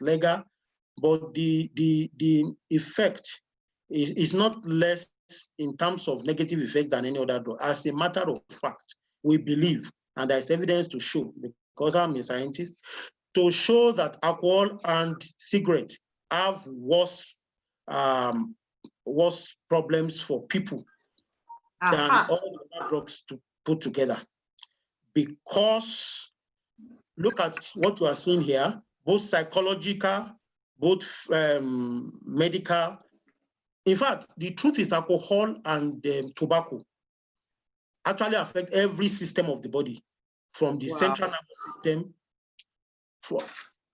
legal, but the effect is not less in terms of negative effect than any other drug. As a matter of fact, we believe, and there's evidence to show, because I'm a scientist, to show that alcohol and cigarette have worse problems for people than all the other drugs to put together. Because look at what you are seeing here, both psychological, both medical. In fact, the truth is alcohol and tobacco actually affect every system of the body, from the central nervous system.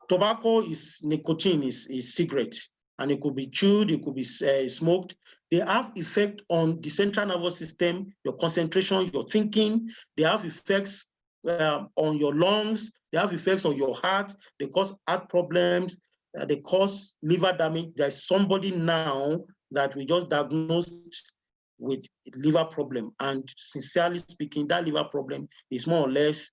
Tobacco is nicotine, is cigarette, and it could be chewed, it could be smoked. They have effect on the central nervous system, your concentration, your thinking. They have effects on your lungs. They have effects on your heart. They cause heart problems. They cause liver damage. There's somebody now that we just diagnosed with liver problem, and sincerely speaking, that liver problem is more or less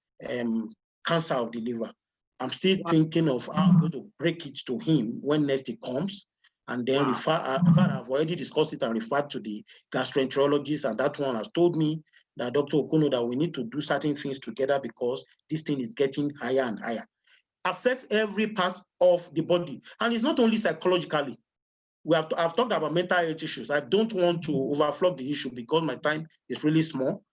cancer of the liver. I'm still thinking of how I'm going to break it to him when next he comes, and then I've already discussed it and referred to the gastroenterologist, and that one has told me that Dr. Okuno, that we need to do certain things together because this thing is getting higher and higher. Affects every part of the body, and it's not only psychologically. I've talked about mental health issues. I don't want to overflow the issue because my time is really small.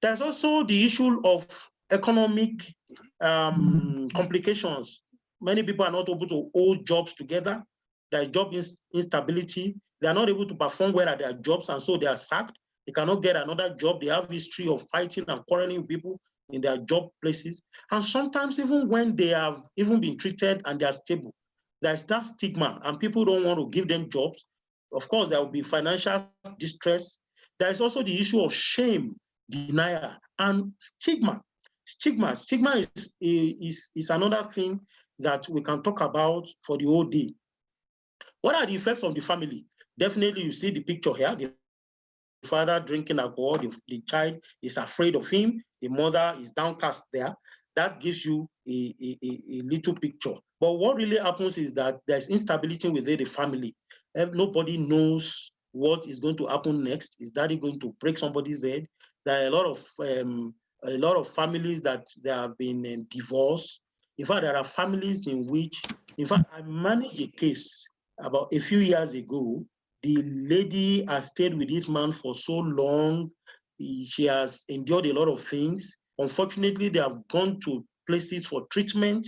There's also the issue of economic complications. Many people are not able to hold jobs together. There's job instability. They are not able to perform well at their jobs, and so they are sacked. They cannot get another job. They have history of fighting and quarreling with people in their job places. And sometimes even when they have even been treated and they are stable, there's that stigma, and people don't want to give them jobs. Of course, there will be financial distress. There's also the issue of shame, denial, and stigma. Stigma is another thing that we can talk about for the whole day. What are the effects on the family? Definitely, you see the picture here. The father drinking alcohol, the child is afraid of him, the mother is downcast there. That gives you a little picture. But what really happens is that there's instability within the family. Nobody knows what is going to happen next. Is daddy going to break somebody's head? There are a lot of families that they have been divorced. In fact, there are families in which, in fact, I managed a case about a few years ago. The lady has stayed with this man for so long. She has endured a lot of things. Unfortunately, they have gone to places for treatment.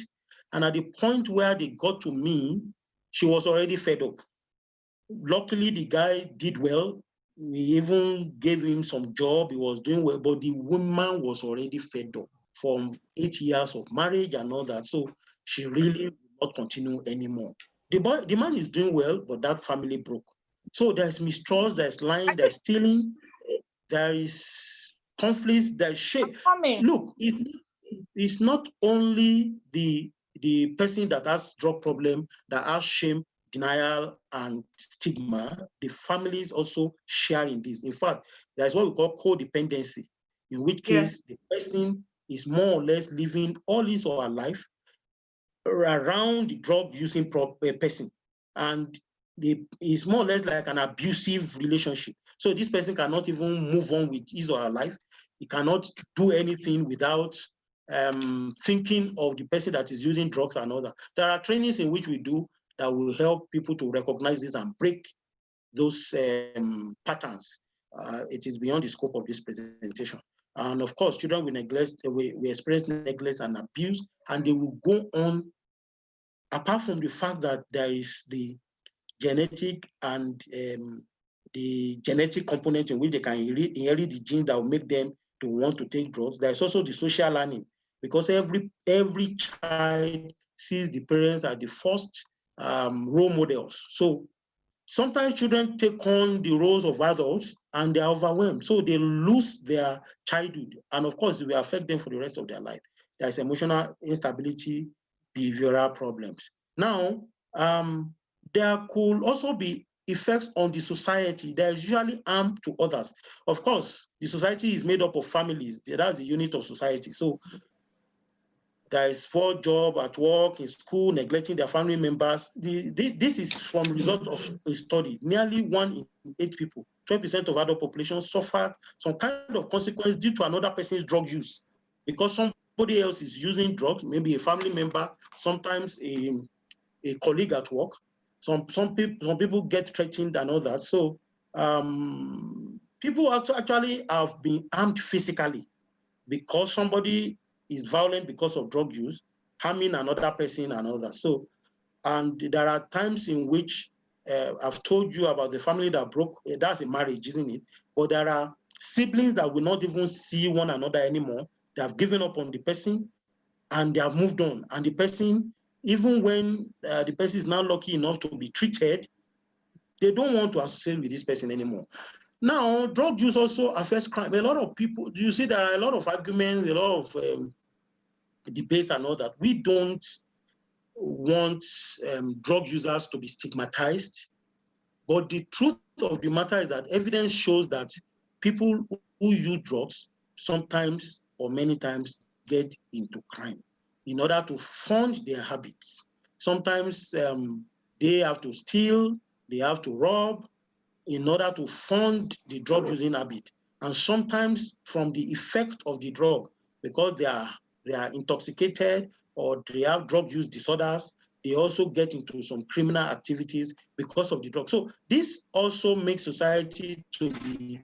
And at the point where they got to me, she was already fed up. Luckily, the guy did well. We even gave him some job. He was doing well, but the woman was already fed up from 8 years of marriage and all that. So she really will not continue anymore. The man is doing well, but that family broke. So there's mistrust, there's lying, there's stealing, there is conflicts, there's shame. Look, it's not only the person that has drug problem that has shame, denial, and stigma. The families also share in this. In fact, there's what we call codependency, in which case the person is more or less living all his or her life around the drug using person, and it's more or less like an abusive relationship. So this person cannot even move on with his or her life. He cannot do anything without thinking of the person that is using drugs and all that. There are trainings in which we do that will help people to recognize this and break those patterns. It is beyond the scope of this presentation. And of course, children will neglect, we experience neglect and abuse, and they will go on, apart from the fact that there is the genetic and the genetic component in which they can inherit the gene that will make them to want to take drugs. There's also the social learning, because every child sees the parents as the first role models. So sometimes children take on the roles of adults and they're overwhelmed. So they lose their childhood. And of course, it will affect them for the rest of their life. There's emotional instability, behavioral problems. Now, there could also be effects on the society. There is usually harm to others. Of course, the society is made up of families. That's the unit of society. So there is poor job at work, in school, neglecting their family members. This is from the result of a study. Nearly 1 in 8 people, 12% of adult population, suffered some kind of consequence due to another person's drug use, because somebody else is using drugs, maybe a family member, sometimes a colleague at work. Some people get threatened and all that. So people actually have been harmed physically because somebody is violent because of drug use, harming another person and all that. So, and there are times in which I've told you about the family that broke, that's a marriage, isn't it? But there are siblings that will not even see one another anymore. They have given up on the person and they have moved on. And the person, even when the person is now lucky enough to be treated, they don't want to associate with this person anymore. Now, drug use also affects crime. A lot of people, you see, there are a lot of arguments, a lot of debates and all that. We don't want drug users to be stigmatized, but the truth of the matter is that evidence shows that people who use drugs sometimes or many times get into crime in order to fund their habits. Sometimes they have to steal, they have to rob in order to fund the drug using habit. And sometimes from the effect of the drug, because they are intoxicated or they have drug use disorders, they also get into some criminal activities because of the drug. So this also makes society to be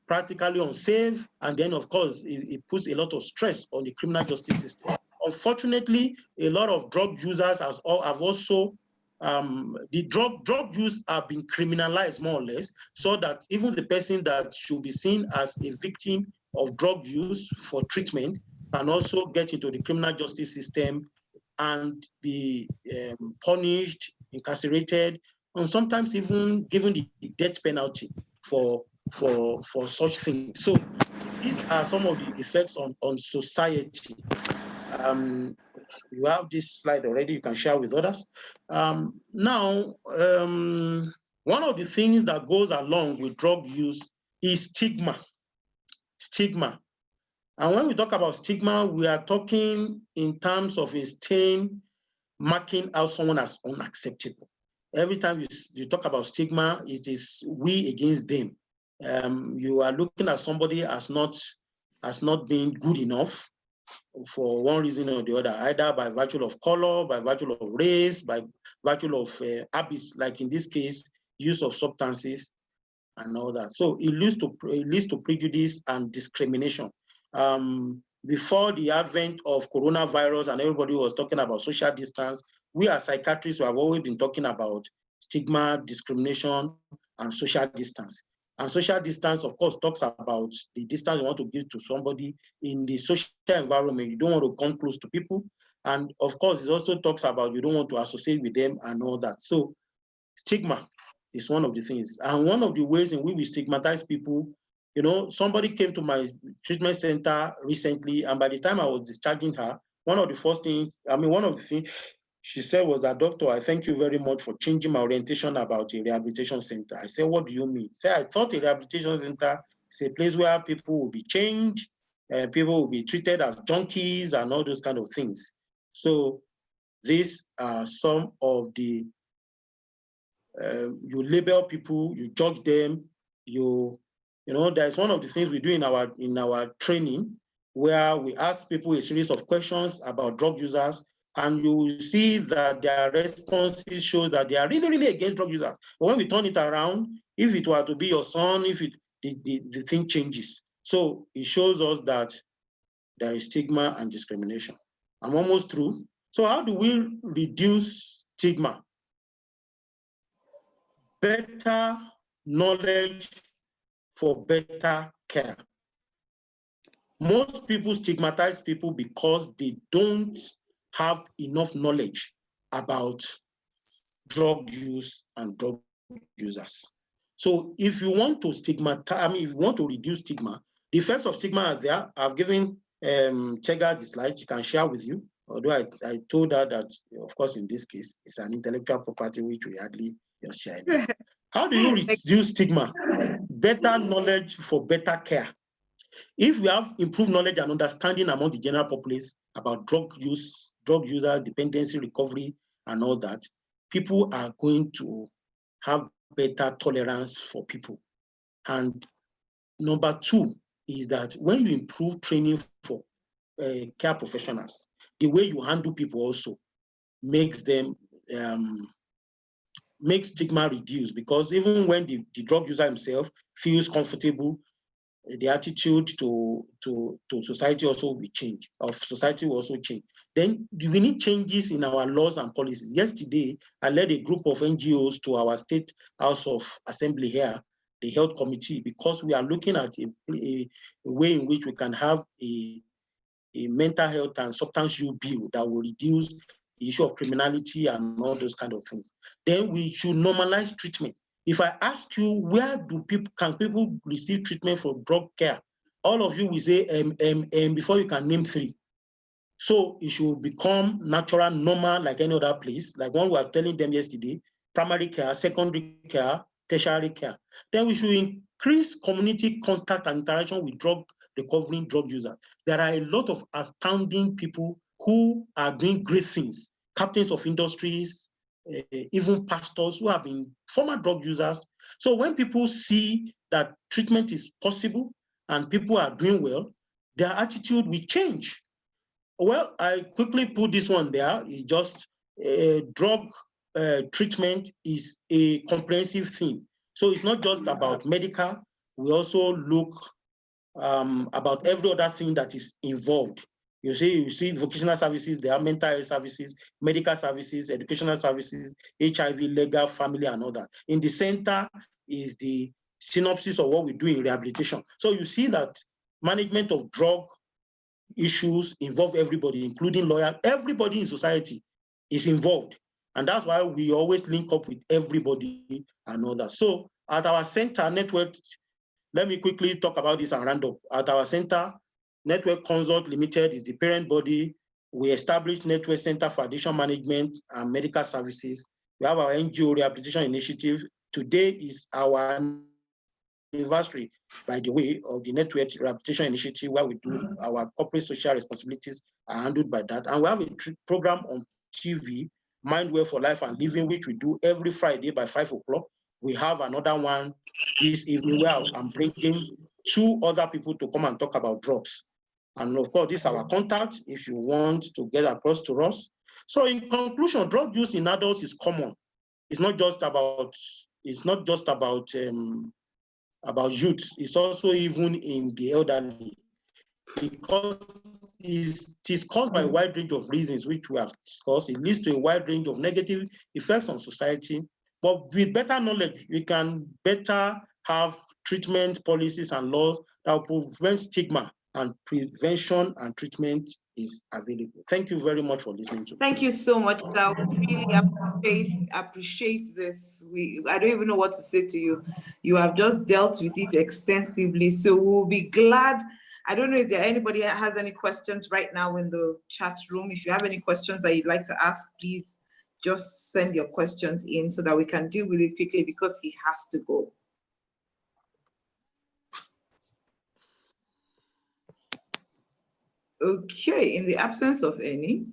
practically unsafe, and then of course it puts a lot of stress on the criminal justice system. Unfortunately, a lot of drug users have also the drug use have been criminalized more or less, so that even the person that should be seen as a victim of drug use for treatment can also get into the criminal justice system and be punished, incarcerated, and sometimes even given the death penalty for such things. So these are some of the effects on society. You have this slide already, you can share with others. Now, one of the things that goes along with drug use is stigma. Stigma. And when we talk about stigma, we are talking in terms of a stain marking out someone as unacceptable. Every time you talk about stigma, it is we against them. You are looking at somebody as not being good enough for one reason or the other, either by virtue of color, by virtue of race, by virtue of habits, like in this case, use of substances and all that. So it leads to prejudice and discrimination. Before the advent of coronavirus and everybody was talking about social distance, we as psychiatrists have always been talking about stigma, discrimination, and social distance. And social distance, of course, talks about the distance you want to give to somebody in the social environment. You don't want to come close to people. And of course, it also talks about you don't want to associate with them and all that. So stigma is one of the things. And one of the ways in which we stigmatize people, you know, somebody came to my treatment center recently, and by the time I was discharging her, one of the things she said was that, "Doctor, I thank you very much for changing my orientation about a rehabilitation center." I said, "What do you mean?" Say, "I thought a rehabilitation center is a place where people will be changed, people will be treated as junkies and all those kind of things." So these are some of the you label people, you judge them, you know, there's one of the things we do in our training where we ask people a series of questions about drug users, and you will see that their responses show that they are really, really against drug users. But when we turn it around, if it were to be your son, the thing changes. So it shows us that there is stigma and discrimination. I'm almost through. So how do we reduce stigma? Better knowledge for better care. Most people stigmatize people because they don't have enough knowledge about drug use and drug users. So if you want to if you want to reduce stigma, the effects of stigma are there. I've given Tega the slide, she can share with you. Although I told her that, of course, in this case, it's an intellectual property which we hardly just share. How do you reduce stigma? Better knowledge for better care. If we have improved knowledge and understanding among the general populace about drug use, drug users, dependency recovery, and all that, people are going to have better tolerance for people. And number two is that when you improve training for care professionals, the way you handle people also makes them makes stigma reduce, because even when the drug user himself feels comfortable, the attitude to society also will change, of society will also change. Then we need changes in our laws and policies. Yesterday, I led a group of NGOs to our State House of Assembly here, the Health Committee, because we are looking at a way in which we can have a mental health and substance use bill that will reduce the issue of criminality and all those kind of things. Then we should normalize treatment. If I ask you, where do people receive treatment for drug care? All of you will say before you can name three. So it should become natural, normal, like any other place. Like one we were telling them yesterday, primary care, secondary care, tertiary care. Then we should increase community contact and interaction with recovering drug users. There are a lot of astounding people who are doing great things, captains of industries, even pastors who have been former drug users. So when people see that treatment is possible and people are doing well, their attitude will change. Well, I quickly put this one there. It's just drug treatment is a comprehensive thing. So it's not just about medical. We also look about every other thing that is involved. You see vocational services, there are mental health services, medical services, educational services, HIV, legal, family, and all that. In the center is the synopsis of what we do in rehabilitation. So you see that management of drug issues involve everybody, including lawyers. Everybody in society is involved. And that's why we always link up with everybody and all that. So at our center network, let me quickly talk about this and round up. At our center, Network Consult Limited is the parent body. We established Network Center for Addiction Management and Medical Services. We have our NGO Rehabilitation Initiative. Today is our anniversary, by the way, of the Network Rehabilitation Initiative, where we do our corporate social responsibilities are handled by that. And we have a program on TV, Mind Well for Life and Living, which we do every Friday by 5 o'clock. We have another one this evening where I'm bringing two other people to come and talk about drugs. And of course, this is our contact if you want to get across to us. So in conclusion, drug use in adults is common. It's not just about youth. It's also even in the elderly, because it is caused by a wide range of reasons, which we have discussed. It leads to a wide range of negative effects on society. But with better knowledge, we can better have treatment policies and laws that will prevent stigma, and prevention and treatment is available. Thank you very much for listening to me. Thank you so much, sir. We really appreciate this. I don't even know what to say to you. You have just dealt with it extensively. So we'll be glad. I don't know if anybody has any questions right now in the chat room. If you have any questions that you'd like to ask, please just send your questions in so that we can deal with it quickly, because he has to go. Okay, in the absence of any,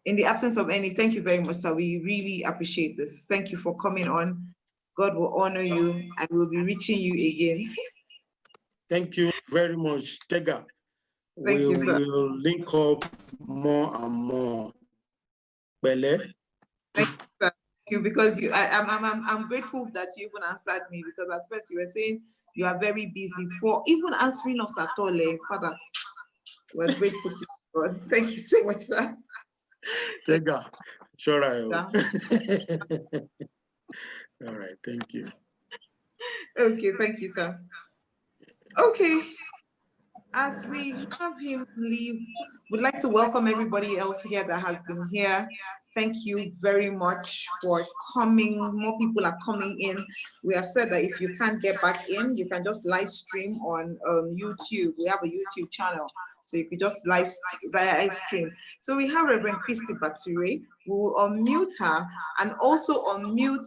thank you very much, sir. We really appreciate this. Thank you for coming on. God will honor you. I will be reaching you again. Thank you very much, Tega. Thank you, sir. We'll link up more and more. Bele. Thank you, sir. Thank you, because I'm grateful that you even answered me, because at first you were saying you are very busy for even answering us at all, Father. We're grateful to God. Thank you so much, sir. Tega, sure I will. All right, thank you. Okay, thank you, sir. Okay, as we have him leave, we'd like to welcome everybody else here that has been here. Thank you very much for coming. More people are coming in. We have said that if you can't get back in, you can just live stream on YouTube. We have a YouTube channel, so you could just live stream. So we have Reverend Christy Bature. We will unmute her and also unmute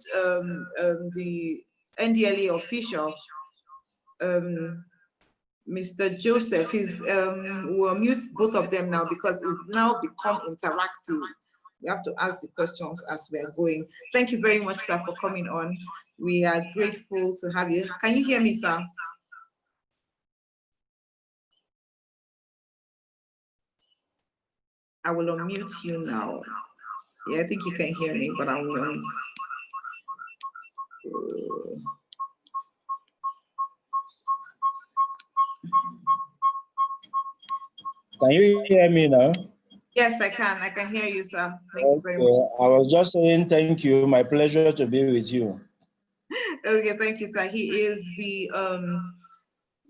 the NDLA official Mr. Joseph. We'll mute both of them now because it's now become interactive. We have to ask the questions as we are going. Thank you very much, sir, for coming on. We are grateful to have you. Can you hear me, sir? I will unmute you now. Yeah, I think you can hear me, but I will. Can you hear me now? Yes, I can. I can hear you, sir. Thank you very much. I was just saying thank you. My pleasure to be with you. Okay, thank you, sir. He is the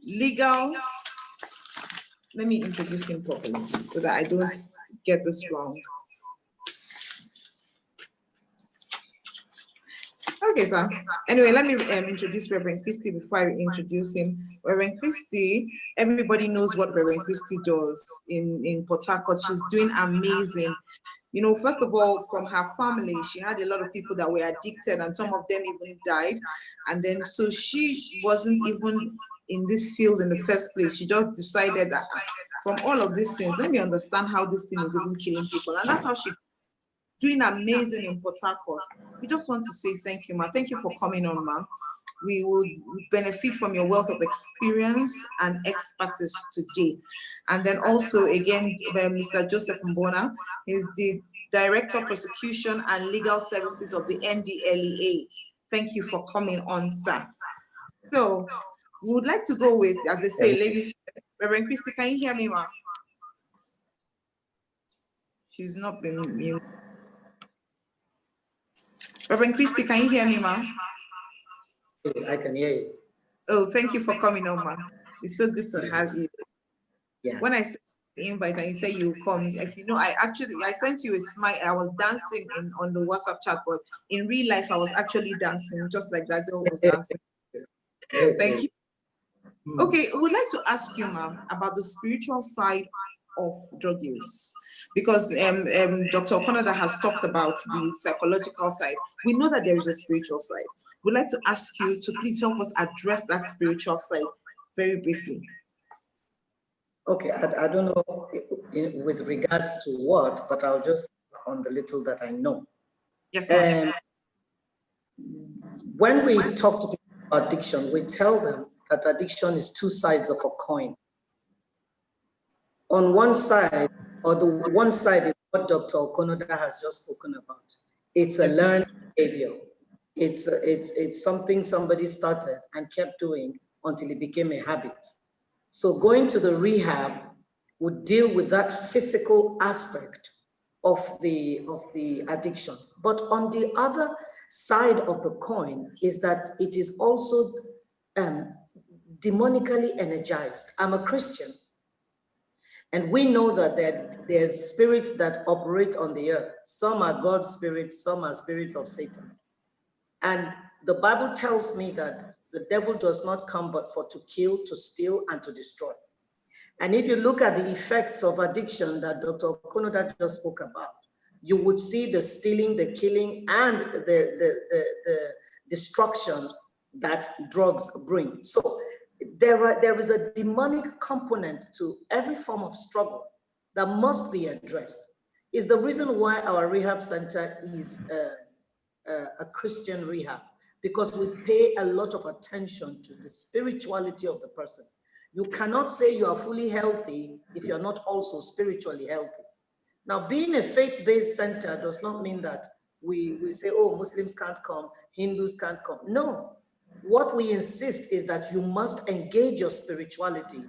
legal. Let me introduce him properly so that I don't get this wrong. Okay, sir. Anyway, let me introduce Reverend Christy before I introduce him. Reverend Christy, everybody knows what Reverend Christy does in Port Harcourt. She's doing amazing. You know, first of all, from her family, she had a lot of people that were addicted and some of them even died. And then, so she wasn't even in this field in the first place. She just decided that from all of these things, let me understand how this thing is even killing people. And that's how she doing amazing in Port Harcourt. We just want to say thank you, ma. Thank you for coming on, ma. We will benefit from your wealth of experience and expertise today. And then also, again, Mr. Joseph Mbona is the Director of Prosecution and Legal Services of the NDLEA. Thank you for coming on, sir. So we would like to go with, as they say, ladies first. Reverend Christy, can you hear me, ma? She's not been mute. Reverend Christy, can you hear me, ma? I can hear you. Oh, thank you for coming on, ma. It's so good to have you. Yeah. When I sent the invite and you say you come, if you know, I sent you a smile. I was dancing on the WhatsApp chat, but in real life, I was actually dancing, just like that girl was dancing. Thank you. Okay, I would like to ask you, ma'am, about the spiritual side of drug use, because Dr. Okonoda has talked about the psychological side. We know that there is a spiritual side. We'd like to ask you to please help us address that spiritual side very briefly. Okay, I don't know with regards to what, but I'll just on the little that I know. Yes, ma'am. When we talk to people about addiction, we tell them that addiction is two sides of a coin. On one side, or the one side is what Dr. Okonoda has just spoken about. It's a learned behavior. It's something somebody started and kept doing until it became a habit. So going to the rehab would deal with that physical aspect of the addiction. But on the other side of the coin is that it is also demonically energized. I'm a Christian. And we know that there's spirits that operate on the earth. Some are God's spirits, some are spirits of Satan. And the Bible tells me that the devil does not come but for to kill, to steal, and to destroy. And if you look at the effects of addiction that Dr. Okonoda just spoke about, you would see the stealing, the killing, and the destruction that drugs bring. So there is a demonic component to every form of struggle that must be addressed. Is the reason why our rehab center is a Christian rehab, because we pay a lot of attention to the spirituality of the person. You cannot say you are fully healthy if you're not also spiritually healthy. Now, being a faith-based center does not mean that we say, oh, Muslims can't come, Hindus can't come. No. What we insist is that you must engage your spirituality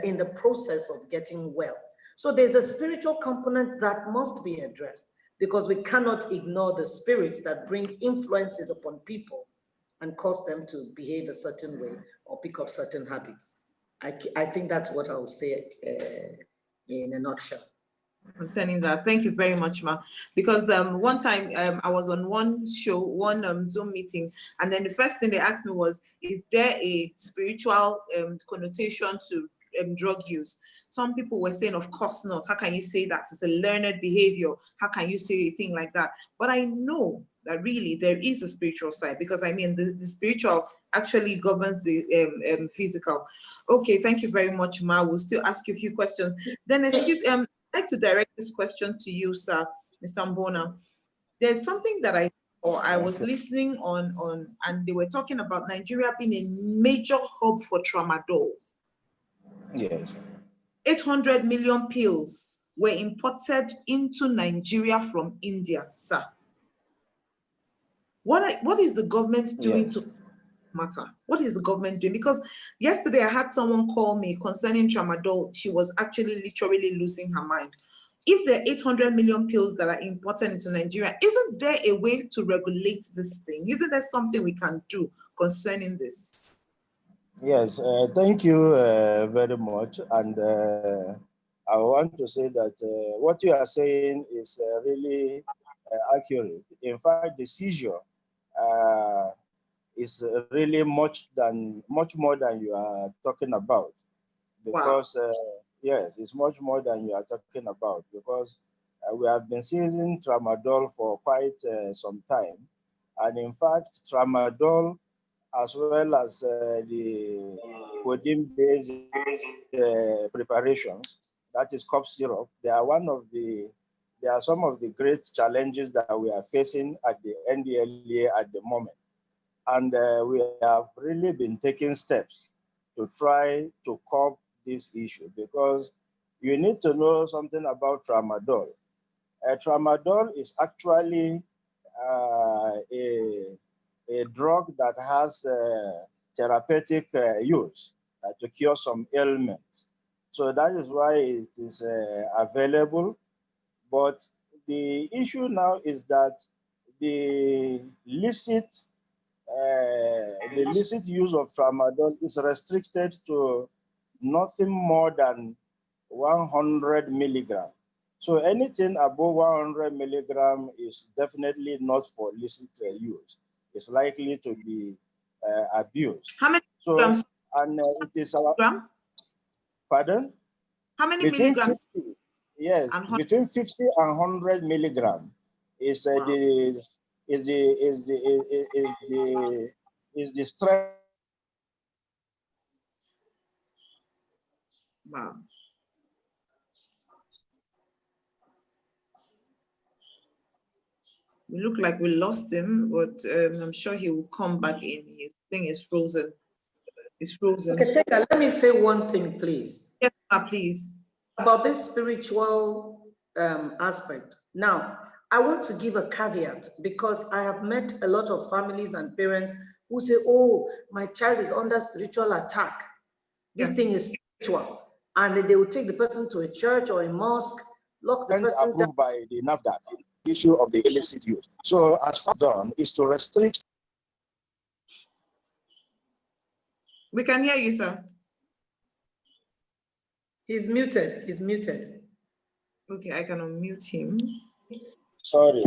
in the process of getting well. So there's a spiritual component that must be addressed, because we cannot ignore the spirits that bring influences upon people and cause them to behave a certain way or pick up certain habits. I think that's what I would say in a nutshell. Concerning that, thank you very much, ma. Because one time I was on one show, one Zoom meeting, and then the first thing they asked me was, is there a spiritual connotation to drug use? Some people were saying, of course not. How can you say that? It's a learned behavior. How can you say a thing like that? But I know that really there is a spiritual side, because I mean the spiritual actually governs the physical. Okay, thank you very much, Ma. We'll still ask you a few questions. Then I'd like to direct this question to you, sir, Mr. Mbona. There's something that I was listening on, and they were talking about Nigeria being a major hub for tramadol. Yes. 800 million pills were imported into Nigeria from India, sir. What is the government doing to matter? What is the government doing? Because yesterday I had someone call me concerning tramadol. She was actually literally losing her mind. If there are 800 million pills that are imported into Nigeria, isn't there a way to regulate this thing? Isn't there something we can do concerning this? Yes, thank you very much. And I want to say that what you are saying is really accurate. In fact, the seizure is really much more than you are talking about, because yes, it's much more than you are talking about, because we have been seizing tramadol for quite some time, and in fact, tramadol as well as the codeine-based preparations, that is cough syrup, they are some of the great challenges that we are facing at the NDLEA at the moment. And we have really been taking steps to try to curb this issue, because you need to know something about tramadol. Tramadol is actually a drug that has therapeutic use to cure some ailments. So that is why it is available. But the issue now is that the illicit use of tramadol is restricted to nothing more than 100 milligram. So anything above 100 milligram is definitely not for illicit use. It's likely to be abused. How many milligrams? And it is our, pardon? How many milligrams? 50, yes, between 50 and 100 milligram is the strength. Wow. We look like we lost him, but I'm sure he will come back in. His thing is frozen. It's frozen. Okay, Tega, let me say one thing, please. Yes, please. About this spiritual aspect. Now, I want to give a caveat, because I have met a lot of families and parents who say, oh, my child is under spiritual attack. This thing is spiritual. And they will take the person to a church or a mosque, lock the person approved by the NAFDAC, issue of the illicit use. So as far done is to restrict. We can hear you, sir. He's muted. He's muted. Okay, I can unmute him. Sorry.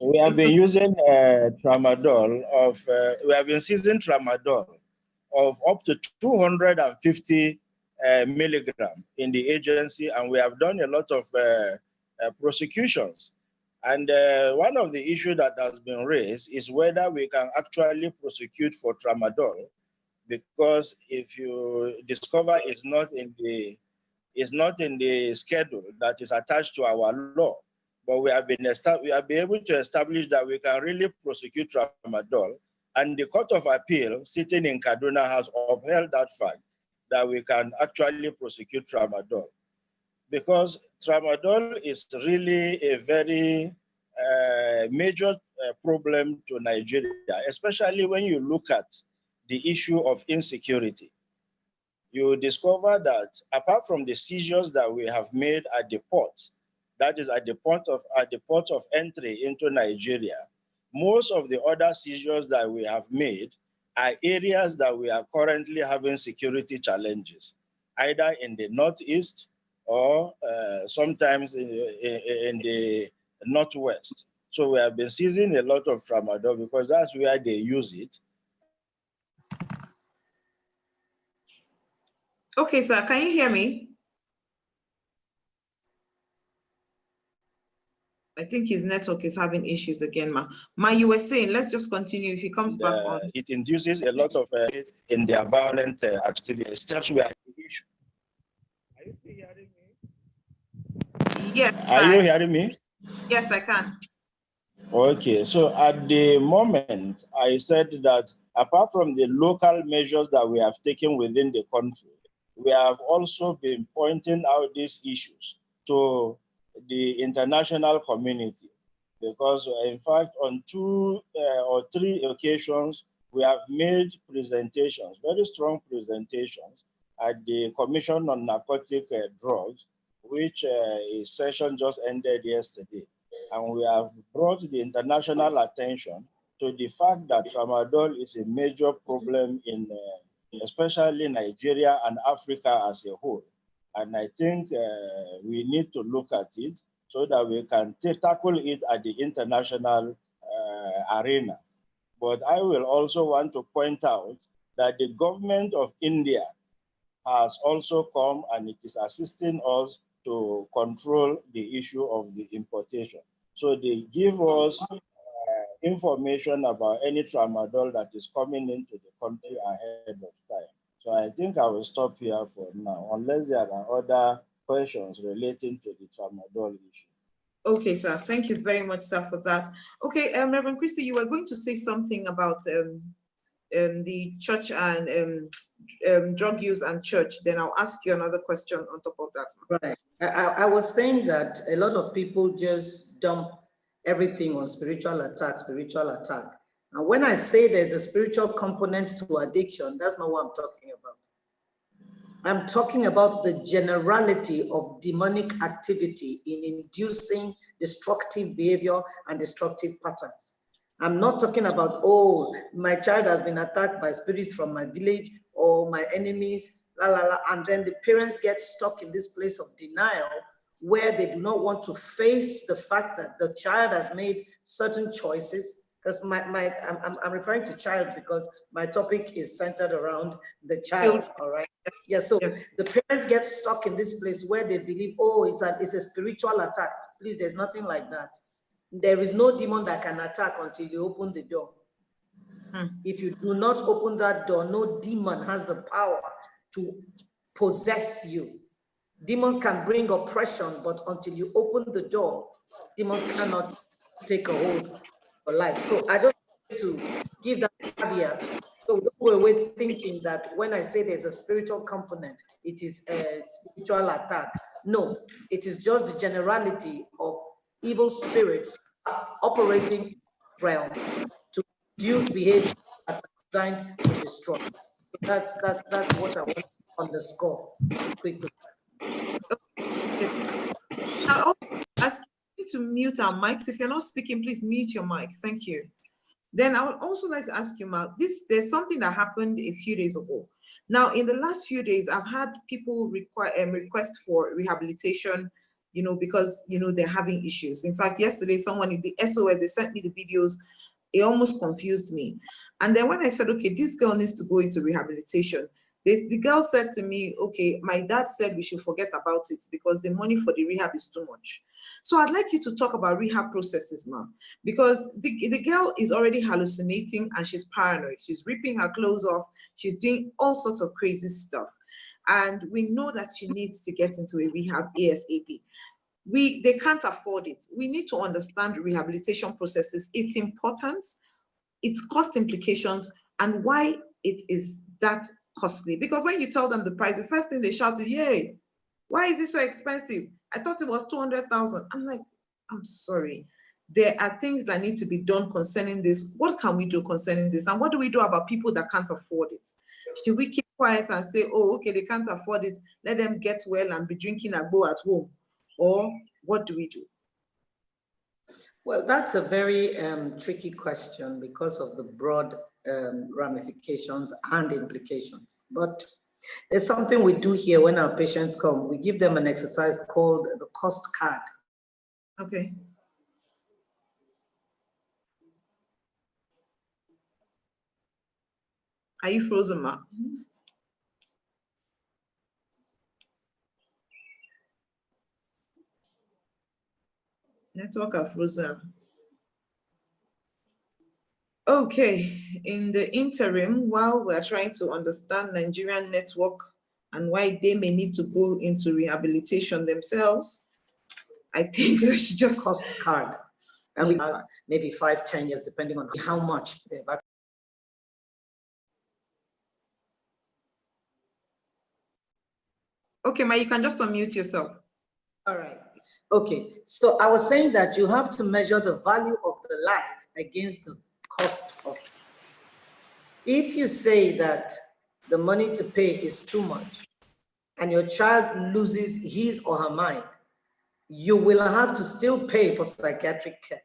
We have been using tramadol of, we have been seizing tramadol of up to 250 milligram in the agency, and we have done a lot of prosecutions. And one of the issues that has been raised is whether we can actually prosecute for tramadol, because if you discover it's not in the schedule that is attached to our law, but we have been able to establish that we can really prosecute tramadol, and the Court of Appeal sitting in Kaduna has upheld that fact that we can actually prosecute tramadol, because tramadol is really a very major problem to Nigeria, especially when you look at the issue of insecurity. You discover that apart from the seizures that we have made at the ports, that is at the port of entry into Nigeria, most of the other seizures that we have made are areas that we are currently having security challenges, either in the northeast or sometimes in the northwest. So we have been seizing a lot of tramadol because that's where they use it. Okay, sir, can you hear me? I think his network is having issues again, Ma. Ma, you were saying, let's just continue. If he comes back on. It induces a lot of in their violent activity. Steps were the issue. Are you still hearing me? Yes. Are you hearing me? Yes, I can. Okay, so at the moment, I said that apart from the local measures that we have taken within the country, we have also been pointing out these issues to the international community, because in fact, on 2 or 3 occasions, we have made presentations, very strong presentations at the Commission on Narcotic Drugs, which a session just ended yesterday. And we have brought the international attention to the fact that tramadol is a major problem in especially Nigeria and Africa as a whole. And I think we need to look at it so that we can tackle it at the international arena. But I will also want to point out that the government of India has also come and it is assisting us to control the issue of the importation. So they give us information about any tramadol that is coming into the country ahead of time. So I think I will stop here for now, unless there are other questions relating to the tramadol issue. Okay, sir. Thank you very much, sir, for that. Okay, Reverend Christy, you were going to say something about the church and drug use and church. Then I'll ask you another question on top of that. Right. I was saying that a lot of people just dump everything on spiritual attack, spiritual attack. And when I say there's a spiritual component to addiction, that's not what I'm talking about. I'm talking about the generality of demonic activity in inducing destructive behavior and destructive patterns. I'm not talking about, oh, my child has been attacked by spirits from my village or my enemies, la, la, la, and then the parents get stuck in this place of denial where they do not want to face the fact that the child has made certain choices. Because I'm referring to child because my topic is centered around the child, all right? Yeah, so yes. The parents get stuck in this place where they believe, oh, it's a spiritual attack. Please, there's nothing like that. There is no demon that can attack until you open the door. If you do not open that door, no demon has the power to possess you. Demons can bring oppression, but until you open the door, demons cannot take a hold of your life. So I just want to give that caveat. So don't go away thinking that when I say there's a spiritual component, it is a spiritual attack. No, it is just the generality of evil spirits operating in the realm to induce behavior that are designed to destroy. So that's what I want to underscore quickly. I'll ask you to mute our mics. If you're not speaking, please mute your mic. Thank you. Then I would also like to ask you, Mark, there's something that happened a few days ago. Now, in the last few days, I've had people request for rehabilitation, because, they're having issues. In fact, yesterday, someone in the SOS, they sent me the videos. It almost confused me. And then when I said, okay, this girl needs to go into rehabilitation, the girl said to me, okay, my dad said we should forget about it because the money for the rehab is too much. So I'd like you to talk about rehab processes, ma'am, because the girl is already hallucinating and she's paranoid. She's ripping her clothes off. She's doing all sorts of crazy stuff. And we know that she needs to get into a rehab ASAP. They can't afford it. We need to understand rehabilitation processes, its importance, its cost implications, and why it is that costly. Because when you tell them the price, the first thing they shout is, yay, why is it so expensive? I thought it was 200,000. I'm like, I'm sorry. There are things that need to be done concerning this. What can we do concerning this? And what do we do about people that can't afford it? Should we keep quiet and say, oh, okay, they can't afford it. Let them get well and be drinking agbo at home. Or what do we do? Well, that's a very tricky question because of the broad ramifications and implications. But there's something we do here when our patients come. We give them an exercise called the cost card. Okay. Are you frozen, Ma? Network are frozen. Okay, in the interim, while we're trying to understand Nigerian network and why they may need to go into rehabilitation themselves, I think I should just Cost card. And we last maybe 5-10 years, depending on how much they've actually. Okay, Ma, you can just unmute yourself. All right. Okay. So I was saying that you have to measure the value of the life against the cost of. If you say that the money to pay is too much and your child loses his or her mind, you will have to still pay for psychiatric care.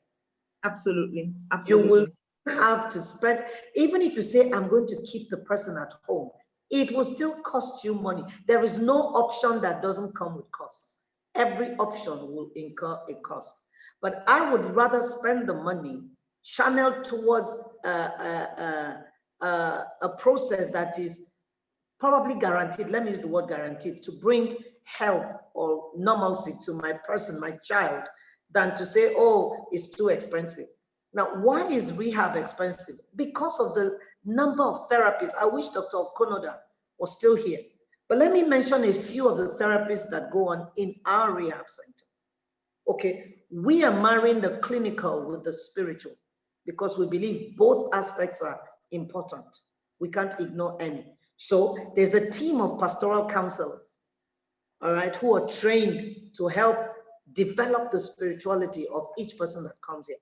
Absolutely. You will have to spend, even if you say, I'm going to keep the person at home, it will still cost you money. There is no option that doesn't come with costs. Every option will incur a cost. But I would rather spend the money channeled towards a process that is probably guaranteed, let me use the word guaranteed, to bring help or normalcy to my person, my child, than to say, oh, it's too expensive. Now, why is rehab expensive? Because of the number of therapies. I wish Dr. Konoda was still here. But let me mention a few of the therapies that go on in our rehab center. Okay, we are marrying the clinical with the spiritual because we believe both aspects are important. We can't ignore any. So there's a team of pastoral counselors, all right, who are trained to help develop the spirituality of each person that comes here.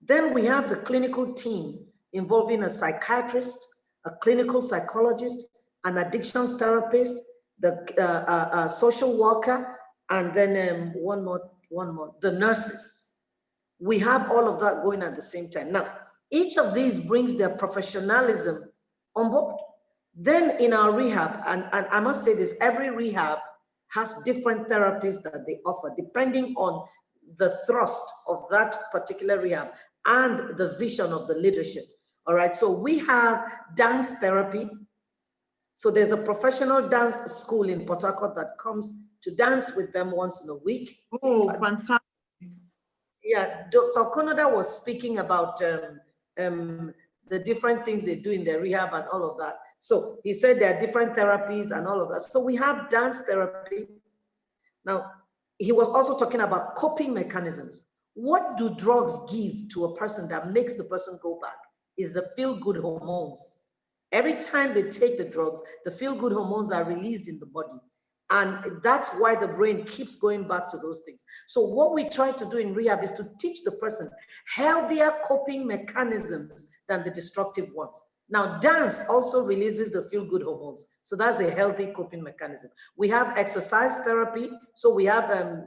Then we have the clinical team involving a psychiatrist, a clinical psychologist, an addictions therapist, the social worker, and then one more, the nurses. We have all of that going at the same time. Now, each of these brings their professionalism on board. Then in our rehab, and I must say this, every rehab has different therapies that they offer, depending on the thrust of that particular rehab and the vision of the leadership. All right, so we have dance therapy. So there's a professional dance school in Port Harcourt that comes to dance with them once in a week. Oh, fantastic. Yeah, Dr. Konoda was speaking about the different things they do in their rehab and all of that. So he said there are different therapies and all of that. So we have dance therapy. Now, he was also talking about coping mechanisms. What do drugs give to a person that makes the person go back? Is the feel-good hormones. Every time they take the drugs, the feel-good hormones are released in the body. And that's why the brain keeps going back to those things. So what we try to do in rehab is to teach the person healthier coping mechanisms than the destructive ones. Now, dance also releases the feel-good hormones. So that's a healthy coping mechanism. We have exercise therapy. So we have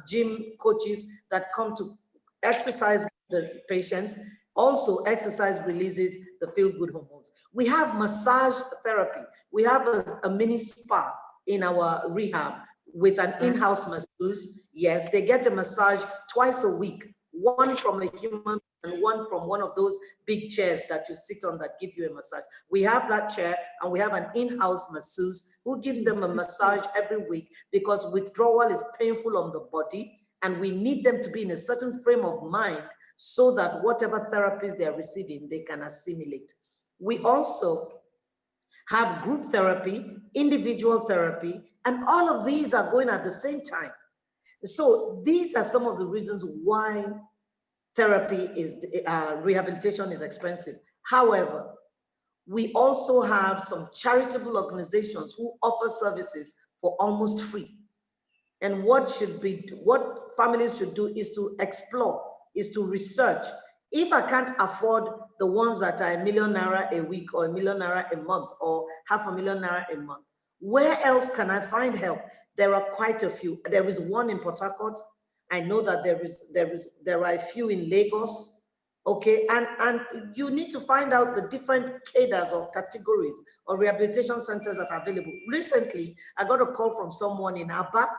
gym coaches that come to exercise the patients. Also, exercise releases the feel-good hormones. We have massage therapy. We have a mini spa in our rehab with an in-house masseuse. Yes, they get a massage twice a week, one from a human and one from one of those big chairs that you sit on that give you a massage. We have that chair and we have an in-house masseuse who gives them a massage every week because withdrawal is painful on the body and we need them to be in a certain frame of mind so that whatever therapies they are receiving, they can assimilate. We also have group therapy, individual therapy, and all of these are going at the same time. So these are some of the reasons why therapy is, rehabilitation is expensive. However, we also have some charitable organizations who offer services for almost free. And what families should do is to explore, is to research. If I can't afford the ones that are ₦1,000,000 a week or ₦1,000,000 a month or ₦500,000 a month, where else can I find help? There are quite a few. There is one in Port Harcourt. I know that there are a few in Lagos. Okay, and you need to find out the different cadres or categories or rehabilitation centers that are available. Recently, I got a call from someone in Aba.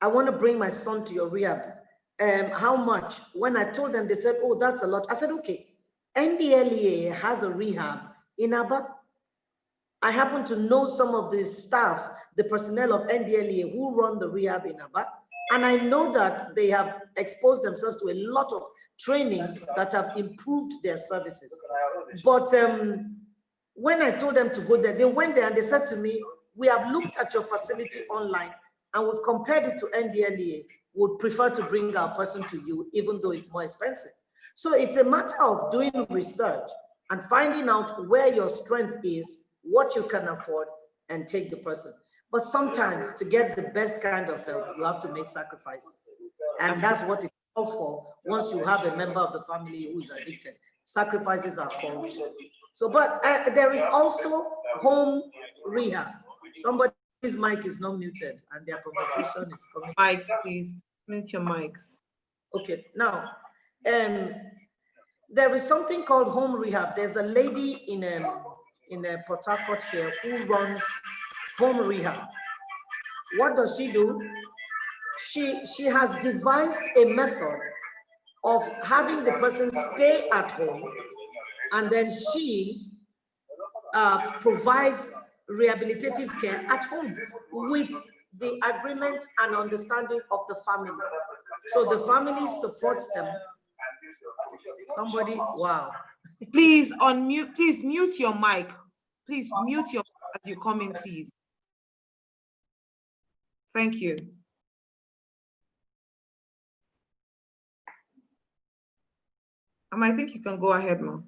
I want to bring my son to your rehab. How much? When I told them, they said, oh, that's a lot. I said, okay, NDLEA has a rehab in Aba. I happen to know some of the staff, the personnel of NDLEA who run the rehab in Aba. And I know that they have exposed themselves to a lot of trainings that have improved their services. But when I told them to go there, they went there and they said to me, we have looked at your facility online and we've compared it to NDLEA. Would prefer to bring our person to you, even though it's more expensive. So it's a matter of doing research and finding out where your strength is, what you can afford, and take the person. But sometimes to get the best kind of help, you have to make sacrifices. And that's what it calls for once you have a member of the family who is addicted. Sacrifices are called for. So, but there is also home rehab. Somebody's mic is not muted and their conversation is coming. Mics, please. Mute your mics. Okay, now, there is something called home rehab. There's a lady in Port Harcourt here who runs home rehab. What does she do? She has devised a method of having the person stay at home, and then she provides rehabilitative care at home with the agreement and understanding of the family. So the family supports them. Somebody, wow. Please unmute, please mute your mic. Please mute your mic as you come in, please. Thank you. I think you can go ahead, ma'am.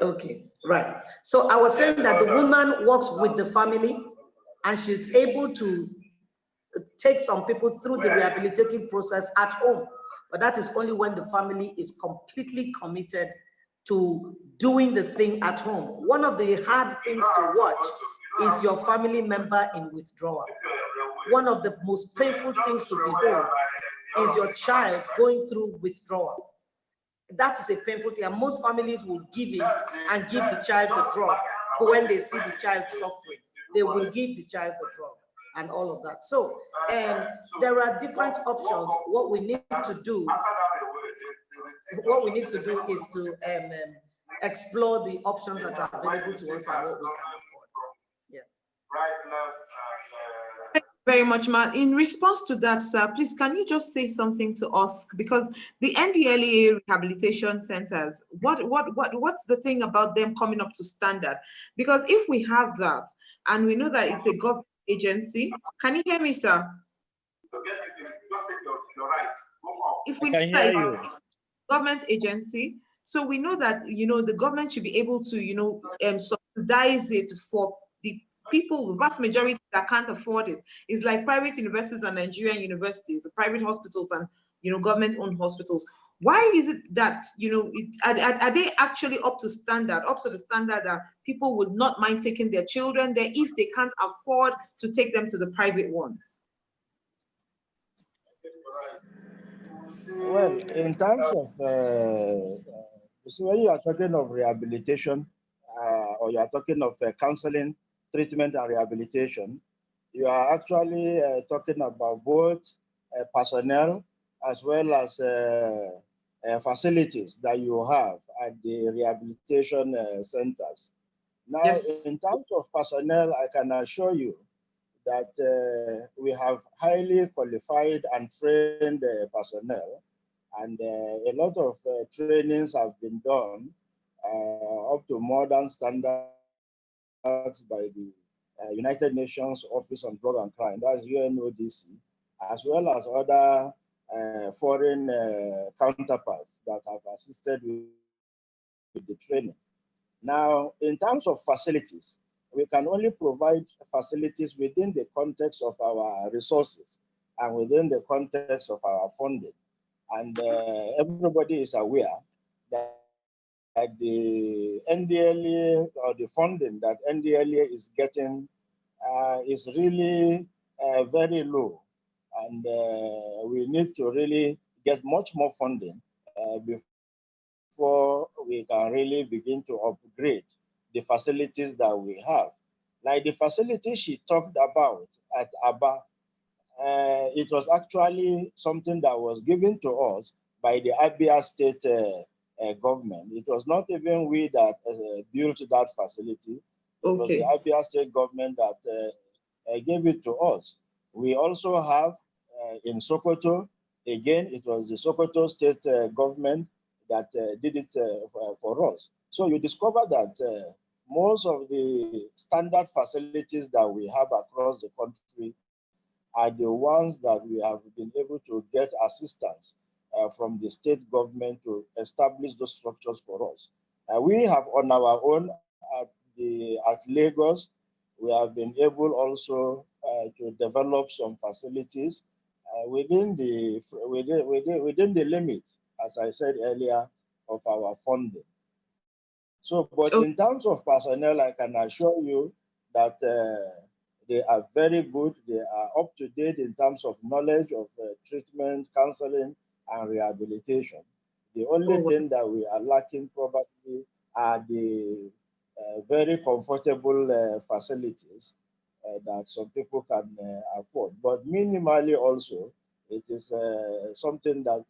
Okay, right. So I was saying that the woman works with the family and she's able to take some people through the rehabilitative process at home. But that is only when the family is completely committed to doing the thing at home. One of the hard things to watch is your family member in withdrawal. One of the most painful things to behold is your child going through withdrawal. That is a painful thing, and most families will give in and give the child the drug. But when they see the child suffering, they will give the child the drug and all of that. So there are different options. What we need to do is to explore the options that are available to us and what we can afford. Yeah. Thank you very much, Ma. In response to that, sir, please, can you just say something to us? Because the NDLEA rehabilitation centers, what's the thing about them coming up to standard? Because if we have that, and we know that it's a government agency, can you hear me, sir? If we can hear you. Government agency, so we know that, you know, the government should be able to, you know, subsidize it for the people, the vast majority that can't afford it. It's like private universities and Nigerian universities, private hospitals and, you know, government-owned hospitals. Why is it that, you know, are they actually up to the standard that people would not mind taking their children there if they can't afford to take them to the private ones? Well, in terms of, so when you are talking of rehabilitation, or you are talking of counseling, treatment, and rehabilitation, you are actually talking about both personnel as well as facilities that you have at the rehabilitation centers. Now, Yes. in terms of personnel, I can assure you that we have highly qualified and trained personnel, and a lot of trainings have been done up to modern standards by the United Nations Office on Drug and Crime, that's UNODC, as well as other foreign counterparts that have assisted with the training. Now, in terms of facilities, we can only provide facilities within the context of our resources and within the context of our funding. And everybody is aware that the NDLEA or the funding that NDLEA is getting is really very low. And we need to really get much more funding before we can really begin to upgrade the facilities that we have. Like the facility she talked about at Aba, it was actually something that was given to us by the Abia State government. It was not even we that built that facility. It was the Abia State government that gave it to us. We also have in Sokoto, again, it was the Sokoto state government that did it for us. So you discover that most of the standard facilities that we have across the country are the ones that we have been able to get assistance from the state government to establish those structures for us. We have on our own at Lagos, we have been able also to develop some facilities within the limits, as I said earlier, of our funding. So, but in terms of personnel, I can assure you that they are very good. They are up to date in terms of knowledge of treatment, counseling, and rehabilitation. The only thing that we are lacking probably are the very comfortable facilities that some people can afford. But minimally also, it is something that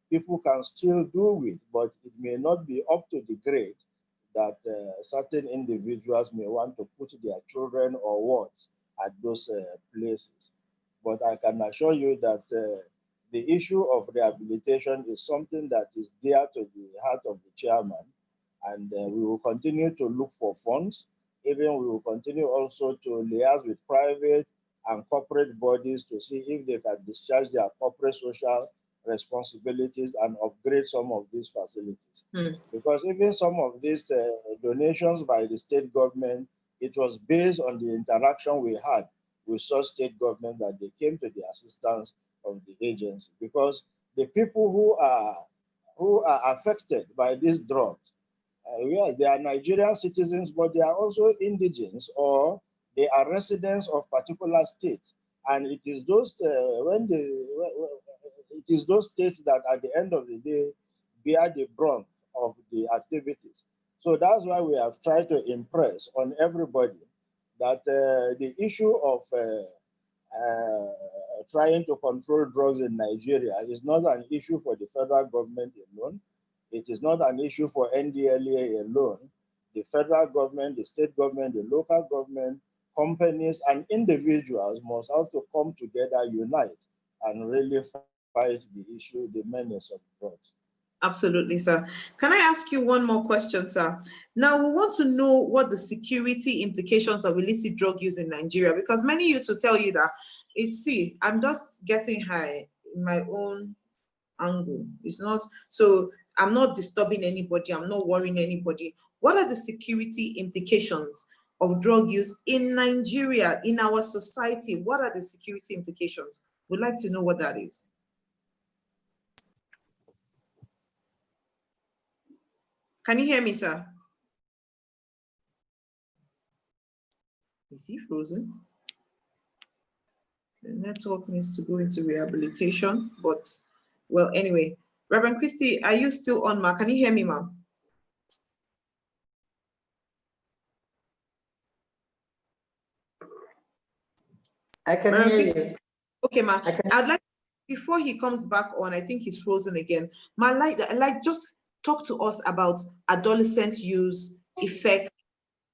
people can still do with, but it may not be up to the grade that certain individuals may want to put their children or wards at those places. But I can assure you that the issue of rehabilitation is something that is dear to the heart of the chairman, and we will continue to look for funds. Even we will continue also to liaise with private and corporate bodies to see if they can discharge their corporate social responsibilities and upgrade some of these facilities. Because even some of these donations by the state government, it was based on the interaction we had with such state government that they came to the assistance of the agency. Because the people who are affected by these drugs, yes, they are Nigerian citizens, but they are also indigenous or they are residents of particular states. And it is those it is those states that at the end of the day bear the brunt of the activities. So that's why we have tried to impress on everybody that the issue of trying to control drugs in Nigeria is not an issue for the federal government alone. It is not an issue for NDLEA alone. The federal government, the state government, the local government, companies, and individuals must have to come together, unite, and really fight the issue, the menace of drugs. Absolutely, sir. Can I ask you one more question, sir? Now, we want to know what the security implications of illicit drug use in Nigeria, because many youths will tell you that I'm just getting high in my own angle. It's not, so I'm not disturbing anybody, I'm not worrying anybody. What are the security implications of drug use in Nigeria, in our society? What are the security implications? We'd like to know what that is. Can you hear me, sir? Is he frozen? The network needs to go into rehabilitation, but well, anyway. Reverend Christy, are you still on, ma? Can you hear me, ma'am? I can hear you. Okay, ma. I'd like, before he comes back on, I think he's frozen again. Ma, like just talk to us about adolescent use effects,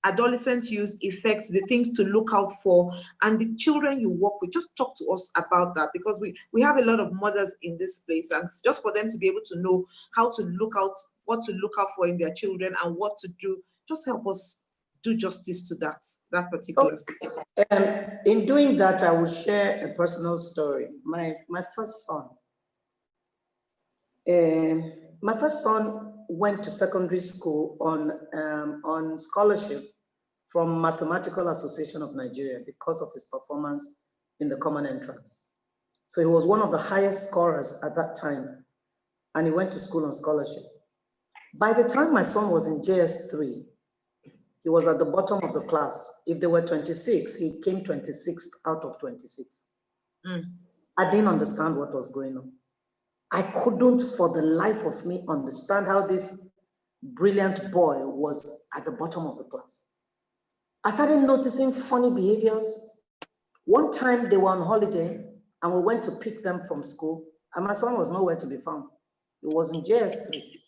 the things to look out for, and the children you work with. Just talk to us about that, because we have a lot of mothers in this place, and just for them to be able to know how to look out, what to look out for in their children and what to do, just help us do justice to that particular thing. In doing that, I will share a personal story. My first son went to secondary school on scholarship from Mathematical Association of Nigeria because of his performance in the common entrance. So he was one of the highest scorers at that time, and he went to school on scholarship. By the time my son was in JS3, he was at the bottom of the class. If there were 26, he came 26th out of 26. I didn't understand what was going on. I couldn't for the life of me understand how this brilliant boy was at the bottom of the class. I started noticing funny behaviors. One time they were on holiday and we went to pick them from school, and my son was nowhere to be found. He was in JS3.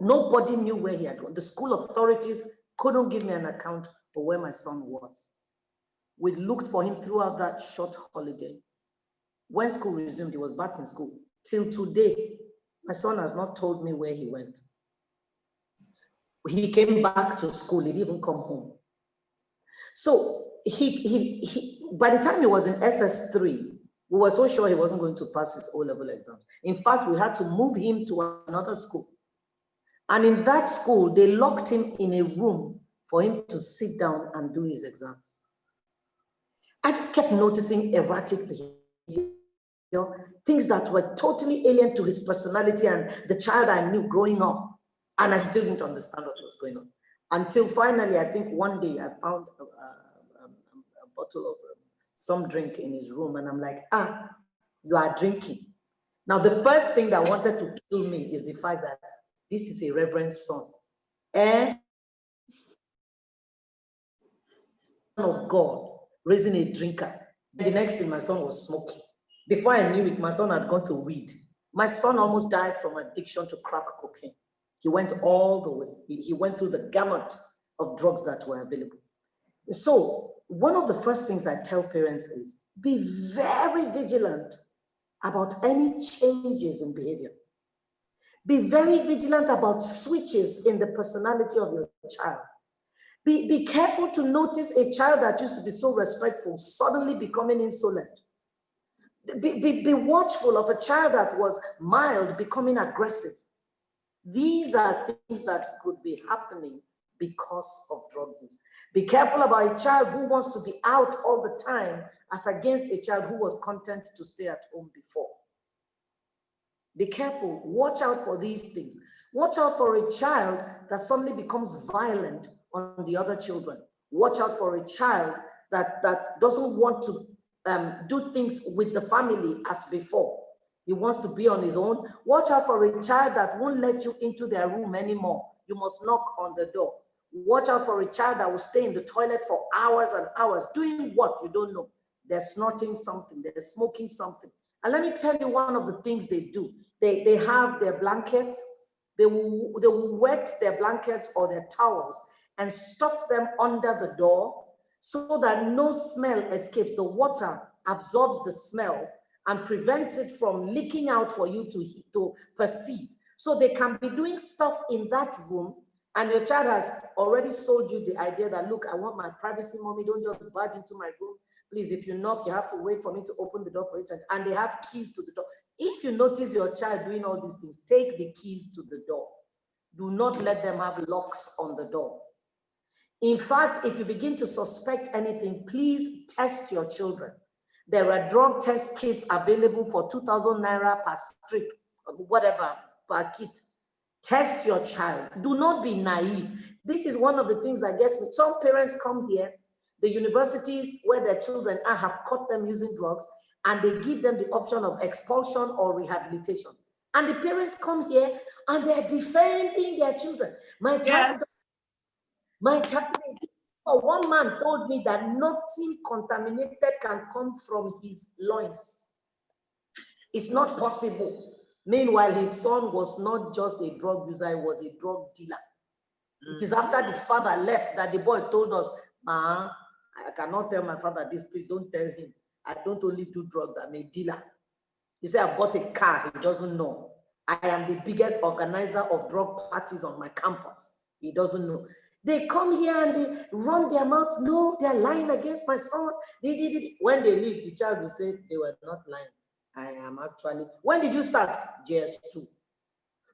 Nobody knew where he had gone. The school authorities couldn't give me an account for where my son was. We looked for him throughout that short holiday. When school resumed, he was back in school. Till today, my son has not told me where he went. He came back to school, he didn't even come home. So by the time he was in SS3, we were so sure he wasn't going to pass his O-level exams. In fact, we had to move him to another school. And in that school, they locked him in a room for him to sit down and do his exams. I just kept noticing erratic behavior, things that were totally alien to his personality and the child I knew growing up. And I still didn't understand what was going on. Until finally, I think one day I found a bottle of some drink in his room, and I'm like, you are drinking. Now, the first thing that wanted to kill me is the fact that this is a reverend's son. Of God, raising a drinker. The next thing, my son was smoking. Before I knew it, my son had gone to weed. My son almost died from addiction to crack cocaine. He went all the way. He went through the gamut of drugs that were available. So one of the first things I tell parents is be very vigilant about any changes in behavior. Be very vigilant about switches in the personality of your child. Be careful to notice a child that used to be so respectful suddenly becoming insolent. Be watchful of a child that was mild becoming aggressive. These are things that could be happening because of drug use. Be careful about a child who wants to be out all the time as against a child who was content to stay at home before. Be careful, watch out for these things. Watch out for a child that suddenly becomes violent on the other children. Watch out for a child that doesn't want to do things with the family as before. He wants to be on his own. Watch out for a child that won't let you into their room anymore. You must knock on the door. Watch out for a child that will stay in the toilet for hours and hours. Doing what? You don't know. They're snorting something. They're smoking something. And let me tell you one of the things they do. They have their blankets. They will wet their blankets or their towels and stuff them under the door so that no smell escapes. The water absorbs the smell and prevents it from leaking out for you to perceive. So they can be doing stuff in that room, and your child has already sold you the idea that, look, I want my privacy, mommy, don't just barge into my room. Please, if you knock, you have to wait for me to open the door for you. And they have keys to the door. If you notice your child doing all these things, take the keys to the door. Do not let them have locks on the door. In fact, if you begin to suspect anything, please test your children. There are drug test kits available for 2,000 naira per strip, whatever, per kit. Test your child. Do not be naive. This is one of the things that gets me. Some parents come here, the universities where their children are have caught them using drugs, and they give them the option of expulsion or rehabilitation. And the parents come here and they're defending their children. My child, one man told me that nothing contaminated can come from his loins. It's not possible. Meanwhile, his son was not just a drug user, he was a drug dealer. It is after the father left that the boy told us, I cannot tell my father this, please don't tell him. I don't only do drugs, I'm a dealer. He said, I bought a car, he doesn't know. I am the biggest organizer of drug parties on my campus. He doesn't know. They come here and they run their mouths. No, they're lying against my son. When they leave, the child will say, they were not lying. I am actually. When did you start? JS2.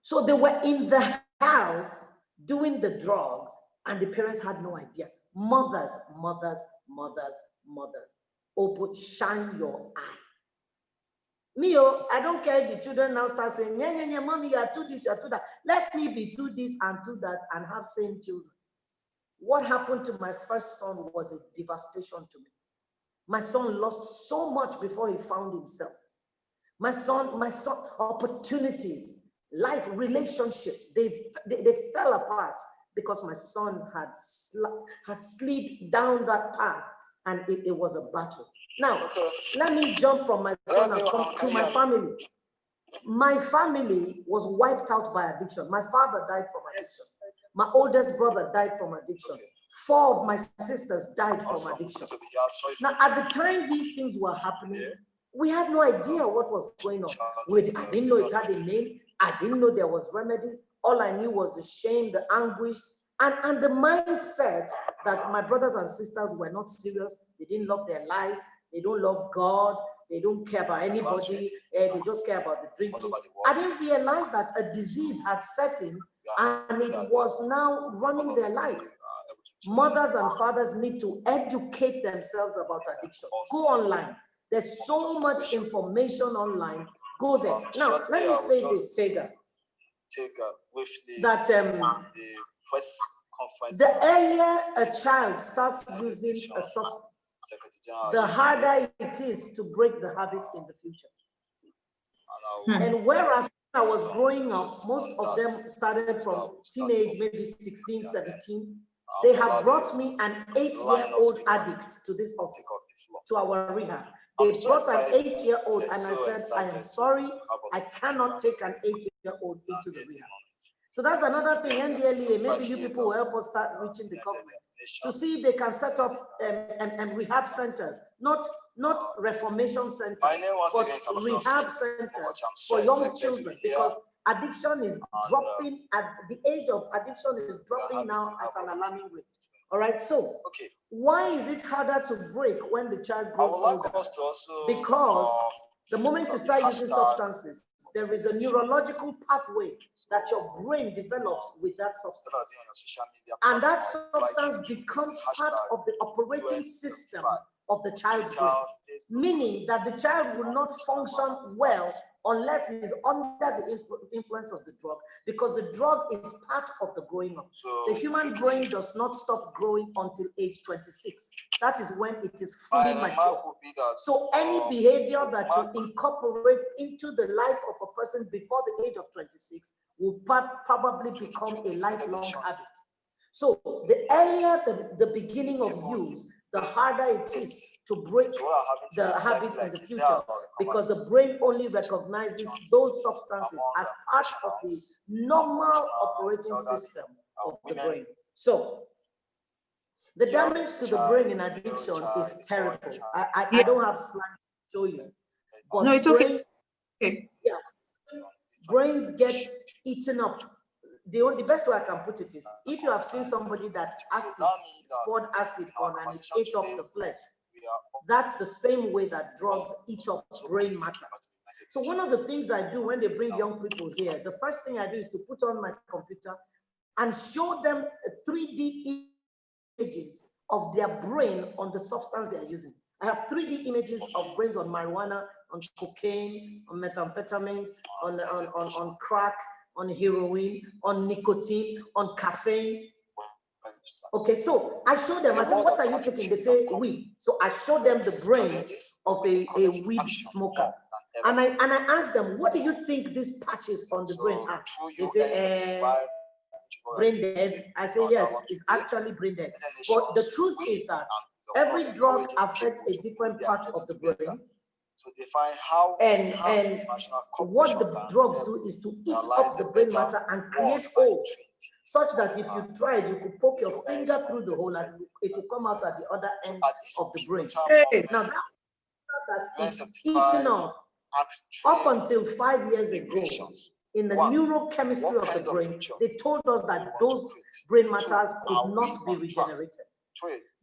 So they were in the house doing the drugs and the parents had no idea. Mothers. Open, shine your eye. I don't care if the children now start saying, yeah, mommy, you are too this, you are too that. Let me be too this and too that and have same children. What happened to my first son was a devastation to me. My son lost so much before he found himself. My son, opportunities, life, relationships, they fell apart because my son had slid down that path and it was a battle. Now, let me jump from my son and come to my family. My family was wiped out by addiction. My father died from addiction. My oldest brother died from addiction. 4 of my sisters died from addiction. Now, at the time these things were happening, we had no idea what was going on. I didn't know it had a name. I didn't know there was remedy. All I knew was the shame, the anguish, and the mindset that my brothers and sisters were not serious. They didn't love their lives. They don't love God. They don't care about anybody. They just care about the drinking. I didn't realize that a disease had set in and it was now running their lives. Mothers and fathers need to educate themselves about addiction. Go online. There's so much information online. Go there. Now, let me say this, Tega. That the earlier a child starts using a substance, the harder it is to break the habit in the future. And whereas when I was growing up, most of them started from teenage, maybe 16, 17. They have brought me an 8-year-old addict to this office, to our rehab. They brought an 8-year-old and I said, I am sorry, I cannot take an 8-year-old into the rehab. So that's another thing, NDLEA, maybe you people will help us start reaching the government to see if they can set up rehab centers, not reformation centers, but rehab centers for young children, because addiction is dropping, at the age of addiction is dropping now at an alarming rate. All right, so why is it harder to break when the child grows older? Because the moment you start using substances, there is a neurological pathway that your brain develops with that substance. And that substance becomes part of the operating system of the child's brain, meaning that the child will not function well unless he is under the influence of the drug, because the drug is part of the growing up. The human brain does not stop growing until age 26. That is when it is fully mature. So any behavior that you incorporate into the life of a person before the age of 26 will probably become a lifelong habit. So the earlier the beginning of use, the harder it is to break the habit in the future, because the brain only recognizes those substances as part of the normal operating system of the brain. So the damage to the brain in addiction is terrible. I don't have slides to show you, but no, it's okay. Yeah, brains get eaten up. The best way I can put it is, if you have seen somebody that poured acid on and it ate up the flesh, that's the same way that drugs eat up brain matter. So one of the things I do when they bring young people here, the first thing I do is to put on my computer and show them 3D images of their brain on the substance they are using. I have 3D images of brains on marijuana, on cocaine, on methamphetamines, on crack, on heroin, on nicotine, on caffeine. Okay, so I show them, I say, what are you taking? They say weed. So I show them the brain of a weed smoker. And I ask them, what do you think these patches on the brain are? They say, brain dead. I say, yes, it's actually brain dead. But the truth is that every drug affects a different part of the brain. And what the drugs do is to eat up the brain matter and create holes, such that if you tried, you could poke your finger through the hole and it will come out at the other end of the brain. Now that is eaten up until 5 years ago. In the neurochemistry of the brain, they told us that those brain matters could not be regenerated.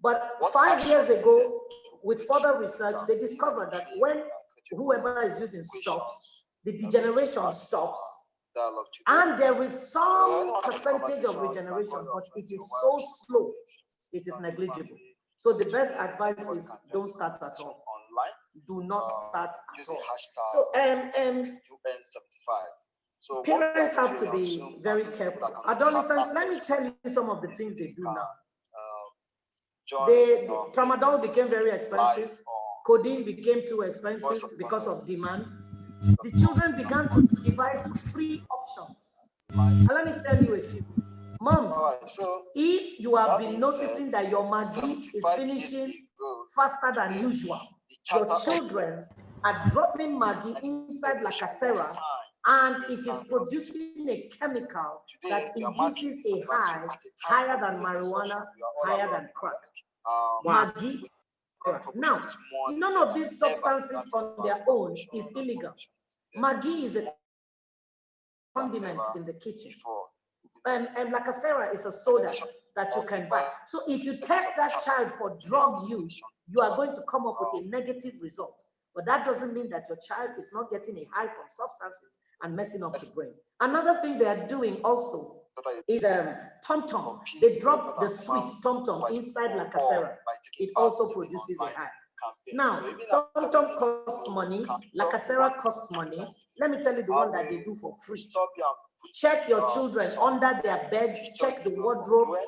But 5 years ago, with further research, they discovered that when whoever is using stops, the degeneration stops, and there is some percentage of regeneration, but it is so slow, it is negligible. So the best advice is don't start at all. Do not start at all. So parents have to be very careful. Adolescents, let me tell you some of the things they do now. Tramadol became very expensive. Codeine became too expensive because of demand. The children began to devise free options. And let me tell you a few. Moms, if you have been noticing that your Maggi is finishing faster than usual, your children are dropping Maggi inside La Casera and it is producing a chemical that induces a high higher than marijuana, higher than crack. Maggi. Now, none of these substances on their own is illegal. Maggi is a condiment in the kitchen. And lacasera is a soda that you can buy. So if you test that child for drug use, you are going to come up with a negative result. But that doesn't mean that your child is not getting a high from substances and messing up the brain. Another thing they are doing also is tom-tom. They drop the sweet tom-tom inside lacasera. It also produces a high. Now, tom-tom costs money, lacasera costs money. Let me tell you the one that they do for free. Check your children under their beds, check the wardrobes.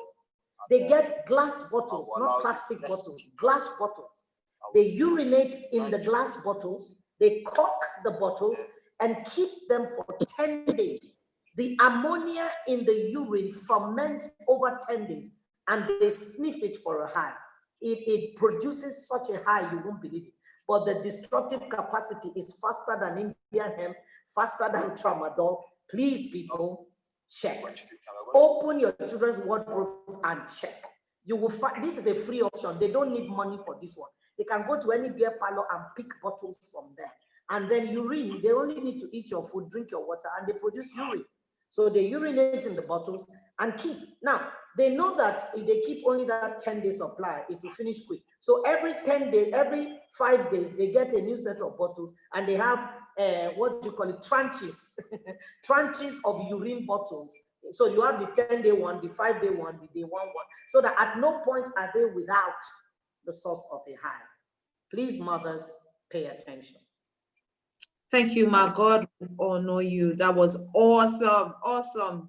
They get glass bottles, not plastic bottles, glass bottles. They urinate in the glass bottles, they cork the bottles and keep them for 10 days. The ammonia in the urine ferments over 10 days and they sniff it for a high. It produces such a high, you won't believe it. But the destructive capacity is faster than Indian hemp, faster than tramadol. Please, people, check. Open your children's wardrobes and check. You will find this is a free option. They don't need money for this one. They can go to any beer parlor and pick bottles from there. And then urine, they only need to eat your food, drink your water, and they produce urine. So they urinate in the bottles and keep. Now, they know that if they keep only that 10-day supply, it will finish quick. So every 10 days, every 5 days, they get a new set of bottles and they have, what do you call it, tranches, tranches of urine bottles. So you have the 10-day one, the 5-day one, the day one. So that at no point are they without the source of a high. Please, mothers, pay attention. Thank you, my God will honor you. That was awesome, awesome.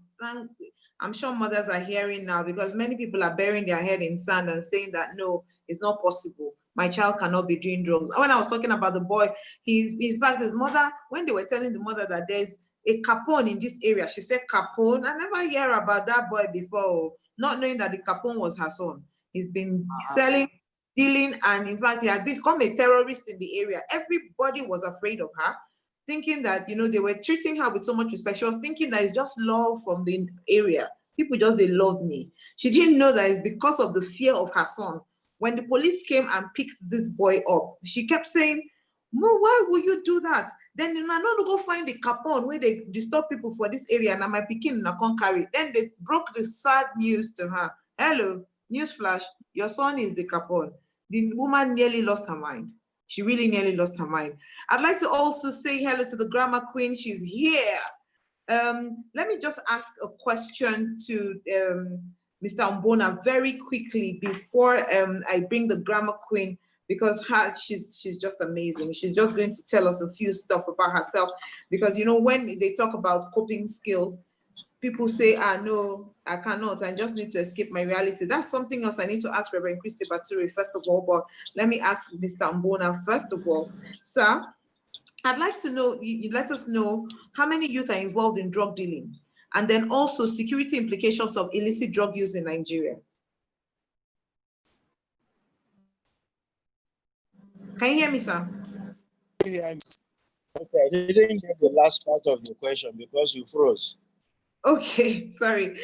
I'm sure mothers are hearing now because many people are burying their head in sand and saying that, no, it's not possible. My child cannot be doing drugs. When I was talking about the boy, in fact, his mother, when they were telling the mother that there's a Capone in this area, she said, Capone? I never hear about that boy before, not knowing that the Capone was her son. He's been selling, dealing, and in fact, he had become a terrorist in the area. Everybody was afraid of her, thinking that, you know, they were treating her with so much respect. She was thinking that it's just love from the area. People just, they love me. She didn't know that it's because of the fear of her son. When the police came and picked this boy up, she kept saying, Mo, why will you do that? Then you know, I'm not go find the Capone where they disturb people for this area and my picking I can't carry. Then they broke the sad news to her. Hello, newsflash, your son is the Capone. The woman nearly lost her mind. She really nearly lost her mind. I'd like to also say hello to the Grammar Queen. She's here. Let me just ask a question to Mr. Mbona very quickly before I bring the Grammar Queen, because she's just amazing. She's just going to tell us a few stuff about herself, because you know, when they talk about coping skills, people say, no, I cannot, I just need to escape my reality. That's something else I need to ask Reverend Christy Baturi first of all, but let me ask Mr. Mbona first of all. Sir, I'd like to know, you let us know how many youth are involved in drug dealing, and then also security implications of illicit drug use in Nigeria. Can you hear me, sir? Yeah. Okay, I didn't get the last part of the question because you froze. Okay, sorry.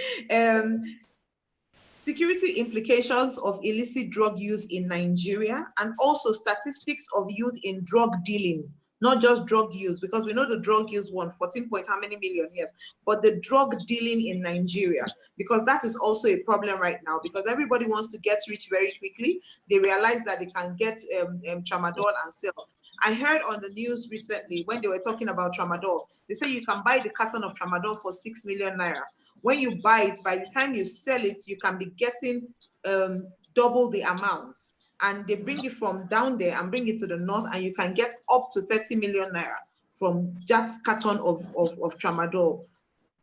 Security implications of illicit drug use in Nigeria, and also statistics of youth in drug dealing, not just drug use, because we know the drug use won 14 point how many million, yes, but the drug dealing in Nigeria, because that is also a problem right now, because everybody wants to get rich very quickly. They realize that they can get tramadol and sell. I heard on the news recently when they were talking about tramadol, they say you can buy the carton of tramadol for 6 million naira. When you buy it, by the time you sell it, you can be getting double the amounts. And they bring it from down there and bring it to the north, and you can get up to 30 million naira from that carton of tramadol.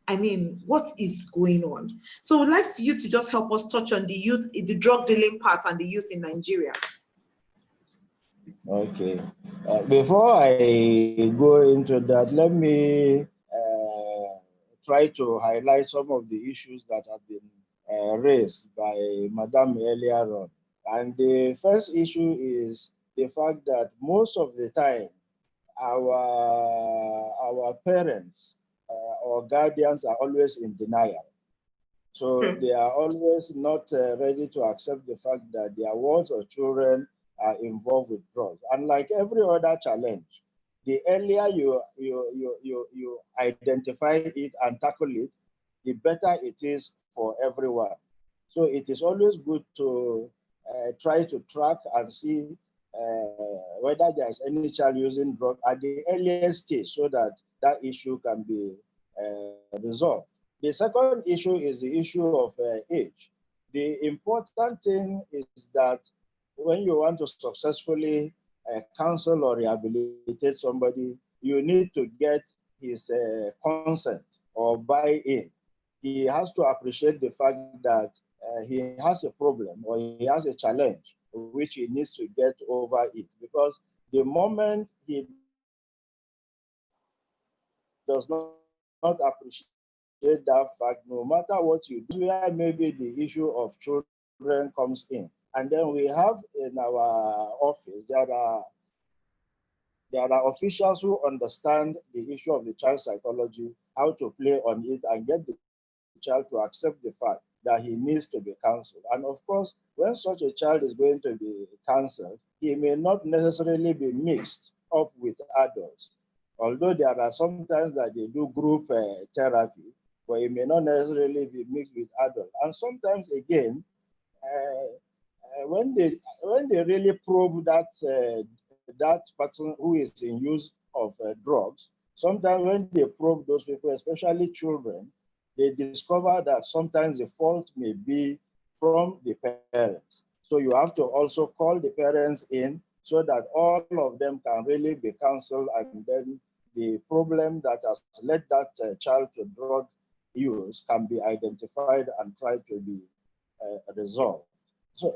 I mean, what is going on? So I'd like you to just help us touch on the youth, the drug dealing part and the youth in Nigeria. Okay. Before I go into that, let me try to highlight some of the issues that have been raised by Madam earlier on. And the first issue is the fact that most of the time, our parents or guardians are always in denial. So they are always not ready to accept the fact that their wards or children are involved with drugs. And like every other challenge, the earlier you identify it and tackle it, the better it is for everyone. So it is always good to try to track and see whether there's any child using drug at the earliest stage so that that issue can be resolved. The second issue is the issue of age. The important thing is that when you want to successfully counsel or rehabilitate somebody, you need to get his consent or buy-in. He has to appreciate the fact that he has a problem or he has a challenge which he needs to get over it, because the moment he does not appreciate that fact, no matter what you do, where maybe the issue of children comes in. And then we have in our office, there are officials who understand the issue of the child psychology, how to play on it and get the child to accept the fact that he needs to be counseled. And of course, when such a child is going to be counseled, he may not necessarily be mixed up with adults. Although there are sometimes that they do group therapy, but it may not necessarily be mixed with adults. And sometimes again, when they really probe that that person who is in use of drugs, sometimes when they probe those people, especially children, they discover that sometimes the fault may be from the parents. So you have to also call the parents in so that all of them can really be counseled, and then the problem that has led that child to drug use can be identified and tried to be resolved. So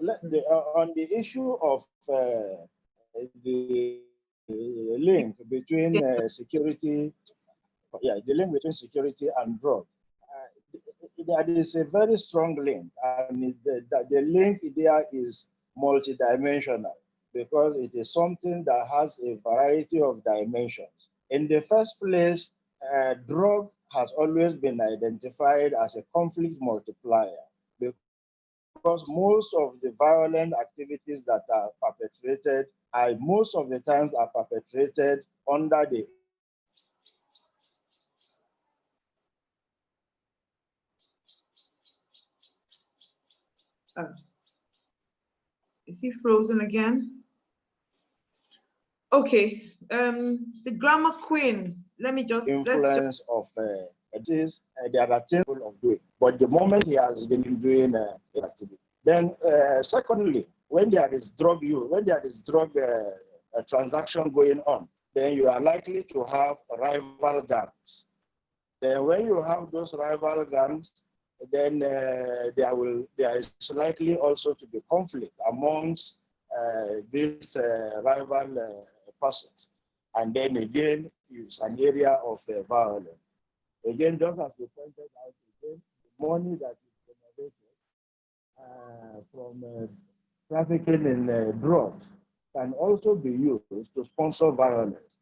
on the issue of the link between security, the link between security and drug, there is a very strong link, and the link there is multidimensional because it is something that has a variety of dimensions. In the first place, drug has always been identified as a conflict multiplier because most of the violent activities that are perpetrated most of the times are perpetrated under the Is he frozen again? Okay, the grammar queen. Let me just influence of there are things of doing, but the moment he has been doing activity, then secondly, when there is drug use, when there is drug transaction going on, then you are likely to have rival gangs. Then when you have those rival gangs, then there is likely also to be conflict amongst these rival persons. And then again, it's an area of violence. Again, just as we pointed out, again, the money that is generated from trafficking in drugs can also be used to sponsor violence.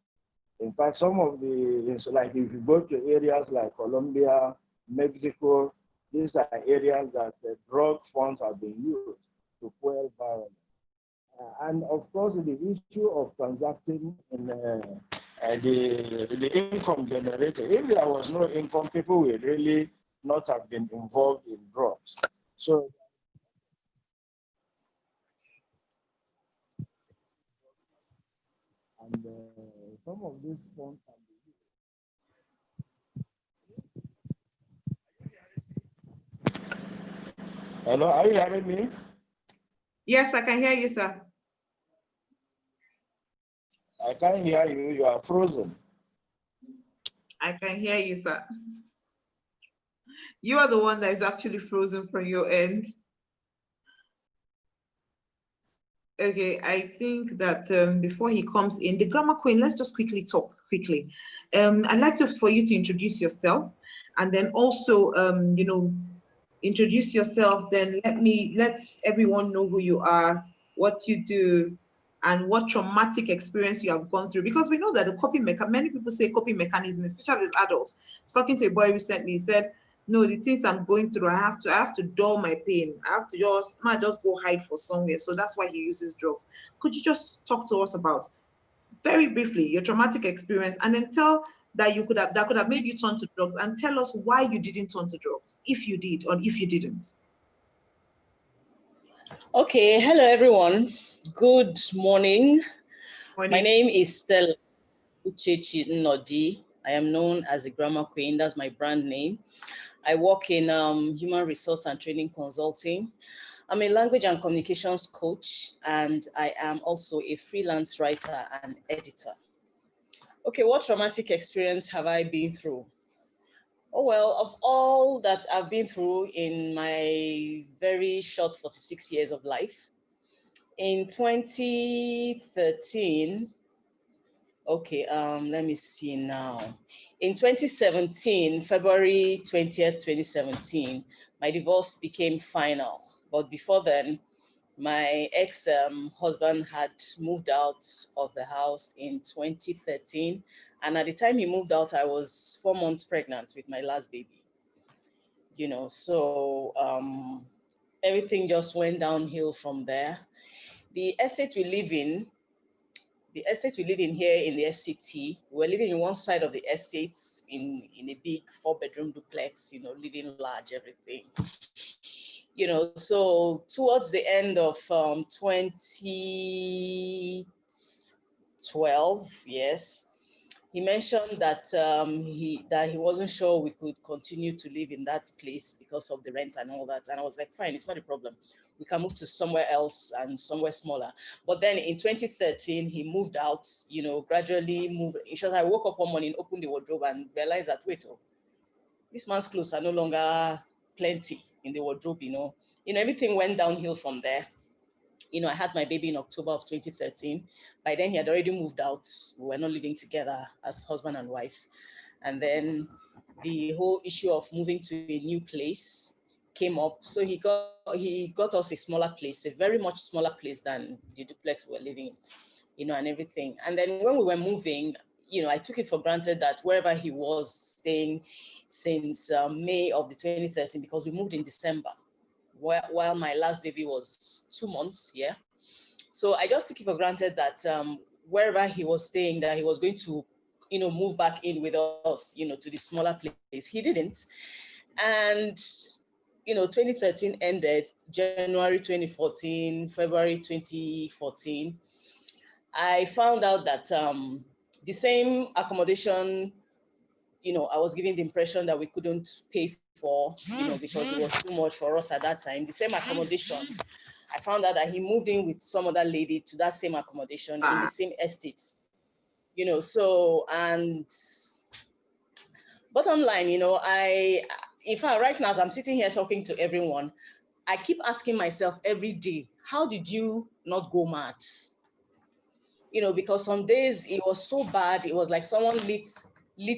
In fact, some of the, like if you go to areas like Colombia, Mexico, these are areas that the drug funds have been used to fuel violence. And of course, the issue of transacting in the income generated. If there was no income, people would really not have been involved in drugs. So, and some of these funds can be used. Hello, are you hearing me? Yes, I can hear you, sir. I can't hear you. You are frozen. I can hear you, sir. You are the one that is actually frozen from your end. Okay, I think that before he comes in, the grammar queen, let's just quickly talk quickly. I'd like for you to introduce yourself, and then also, you know, introduce yourself. Then let everyone know who you are, what you do, and what traumatic experience you have gone through. Because we know that the coping mechanism, many people say coping mechanism, especially as adults. I was talking to a boy recently, he said, no, the things I'm going through, I have to dull my pain. I have to just go hide for somewhere. So that's why he uses drugs. Could you just talk to us about, very briefly, your traumatic experience, and then tell that could have made you turn to drugs, and tell us why you didn't turn to drugs, if you did or if you didn't. Okay, hello everyone. Good morning. Morning. My name is Stella Uchechi Nnodi. I am known as the Grammar Queen. That's my brand name. I work in human resource and training consulting. I'm a language and communications coach, and I am also a freelance writer and editor. Okay, what traumatic experience have I been through? Oh, well, of all that I've been through in my very short 46 years of life, in 2013, okay, let me see now. In 2017, February 20th, 2017, my divorce became final. But before then, my ex-husband had moved out of the house in 2013. And at the time he moved out, I was 4 months pregnant with my last baby. So everything just went downhill from there. The estate we live in here in the FCT, we're living in one side of the estate in a big 4-bedroom duplex, living large, everything. So towards the end of 2012, yes, he mentioned that he wasn't sure we could continue to live in that place because of the rent and all that. And I was like, fine, it's not a problem. We can move to somewhere else and somewhere smaller. But then in 2013, he moved out, gradually moved. In short, I woke up one morning, opened the wardrobe and realized that, wait, this man's clothes are no longer plenty in the wardrobe, everything went downhill from there. I had my baby in October of 2013. By then, he had already moved out. We were not living together as husband and wife. And then the whole issue of moving to a new place came up. So he got us a smaller place, a very much smaller place than the duplex we were living in, and everything. And then when we were moving, I took it for granted that wherever he was staying since May of the 2013, because we moved in December, while my last baby was 2 months, yeah. So I just took it for granted that wherever he was staying, that he was going to, move back in with us, to the smaller place. He didn't. And, 2013 ended, January 2014, February 2014. I found out that the same accommodation, I was given the impression that we couldn't pay for, because it was too much for us at that time. The same accommodation, I found out that he moved in with some other lady to that same accommodation in the same estate, so, and bottom line, in fact, right now, as I'm sitting here talking to everyone, I keep asking myself every day, how did you not go mad? Because some days it was so bad, it was like someone lit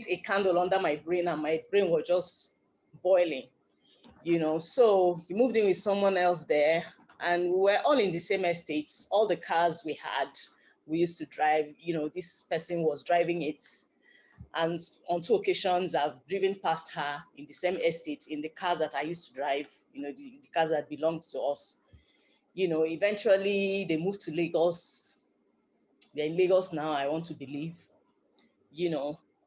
a candle under my brain and my brain was just boiling, So he moved in with someone else there and we were all in the same estates. All the cars we had, we used to drive, this person was driving it. And on 2 occasions, I've driven past her in the same estate in the cars that I used to drive, the cars that belonged to us. Eventually they moved to Lagos. They're in Lagos now, I want to believe,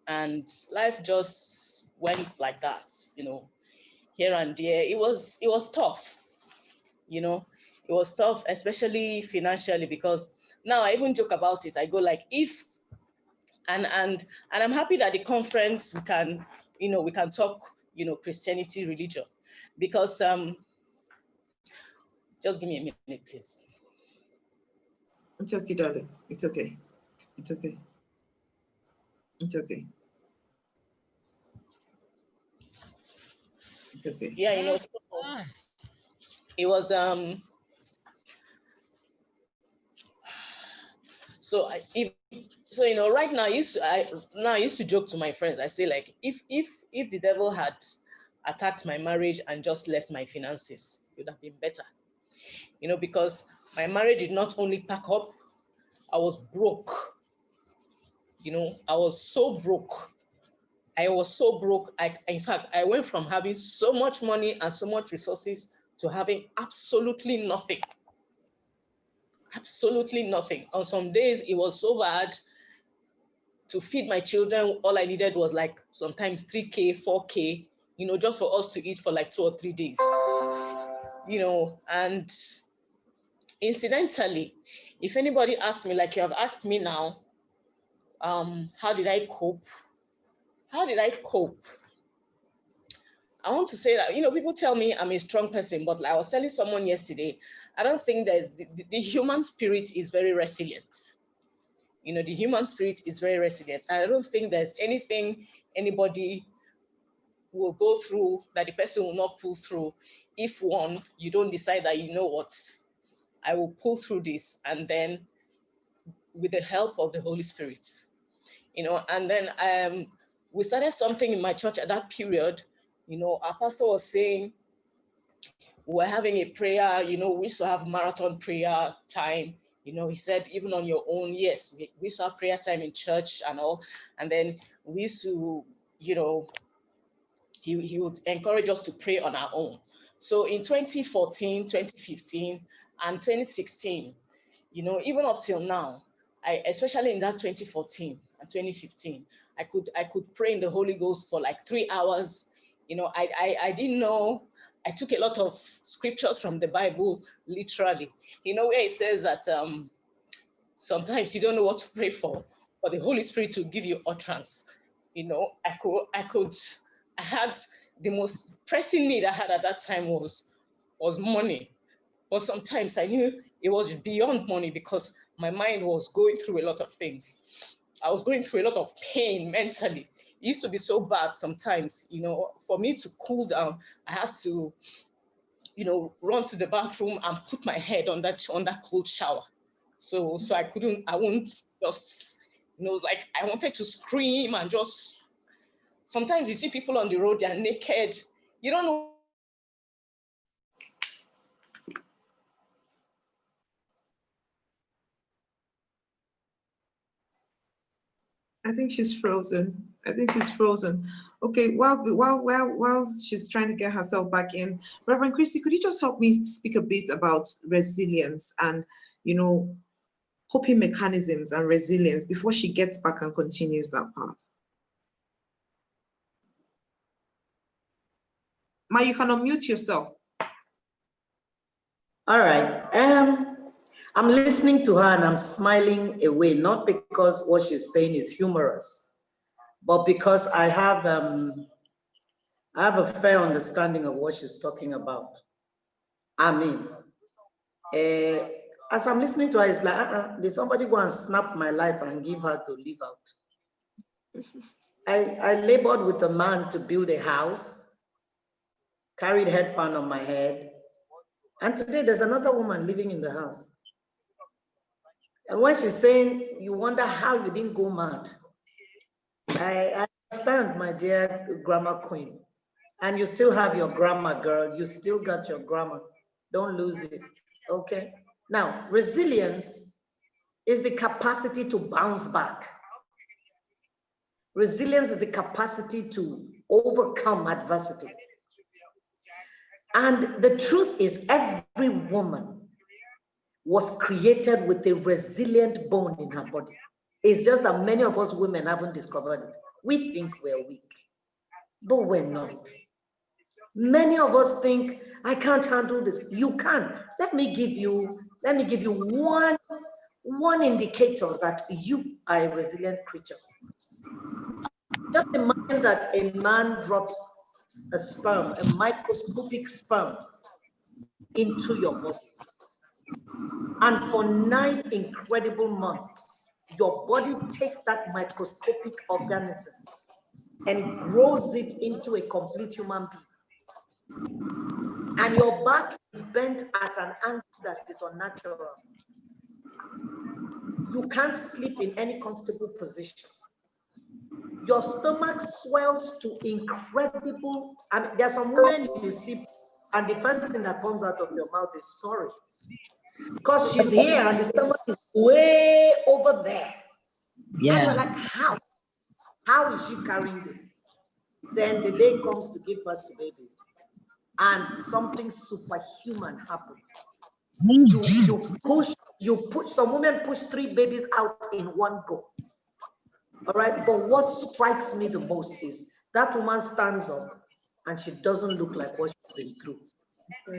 and life just went like that, here and there. It was tough, it was tough, especially financially, because now I even joke about it. I go like, if, and I'm happy that the conference we can talk, Christianity, religion, because just give me a minute, please. It's okay, darling. It's okay. It's okay. It's okay. It's okay. Yeah, so it was so right now I used to joke to my friends. I say, like, if the devil had attacked my marriage and just left my finances, it would have been better, because my marriage did not only pack up, I was broke. You know, I was so broke. I was so broke. In fact, I went from having so much money and so much resources to having absolutely nothing. Absolutely nothing. On some days, it was so bad. To feed my children, all I needed was like sometimes 3K, 4K, you know, just for us to eat for like 2 or 3 days. You know, and incidentally, if anybody asks me, like you have asked me now, how did I cope? How did I cope? I want to say that, you know, people tell me I'm a strong person, but like I was telling someone yesterday, I don't think there's the human spirit is very resilient. You know, the human spirit is very resilient. I don't think there's anything anybody will go through that the person will not pull through if one, you don't decide that, you know what, I will pull through this, and then with the help of the Holy Spirit, you know. And then we started something in my church at that period. You know, our pastor was saying, we're having a prayer, you know, we used to have marathon prayer time. You know, he said, even on your own, yes, we used to have prayer time in church and all. And then we used to, you know, he would encourage us to pray on our own. So in 2014, 2015, and 2016, you know, even up till now, especially in that 2014 and 2015, I could pray in the Holy Ghost for like 3 hours. You know, I didn't know. I took a lot of scriptures from the Bible, literally. You know, where it says that sometimes you don't know what to pray for, but the Holy Spirit will give you utterance. You know, I had the most pressing need I had at that time was money. But sometimes I knew it was beyond money because my mind was going through a lot of things. I was going through a lot of pain mentally. It used to be so bad sometimes, you know, for me to cool down, I have to, you know, run to the bathroom and put my head on that cold shower. So I won't just, you know, like I wanted to scream and just, sometimes you see people on the road, they're naked. You don't know. I think she's frozen. Okay, while she's trying to get herself back in, Reverend Christy, could you just help me speak a bit about resilience and, you know, coping mechanisms and resilience before she gets back and continues that part? Ma, you can unmute yourself. All right. I'm listening to her and I'm smiling away, not because what she's saying is humorous, but because I have a fair understanding of what she's talking about. I mean, as I'm listening to her, it's like, did somebody go and snap my life and give her to live out? I labored with a man to build a house, carried headband on my head, and today there's another woman living in the house. And when she's saying, you wonder how you didn't go mad, I understand, my dear grammar queen. And you still have your grammar, girl. You still got your grammar. Don't lose it, okay? Now, resilience is the capacity to bounce back. Resilience is the capacity to overcome adversity. And the truth is, every woman was created with a resilient bone in her body. It's just that many of us women haven't discovered it. We think we're weak, but we're not. Many of us think, I can't handle this. You can. Let me give you one indicator that you are a resilient creature. Just imagine that a man drops a sperm, a microscopic sperm, into your body. And for 9 incredible months, your body takes that microscopic organism and grows it into a complete human being. And your back is bent at an angle that is unnatural. You can't sleep in any comfortable position. Your stomach swells to incredible, and there's some women you see, and the first thing that comes out of your mouth is sorry. Because she's here and the stomach is way over there. Yeah. And we're like, how? How is she carrying this? Then the day comes to give birth to babies, and something superhuman happens. You push, some women push 3 babies out in one go. All right, but what strikes me the most is that woman stands up and she doesn't look like what she's been through.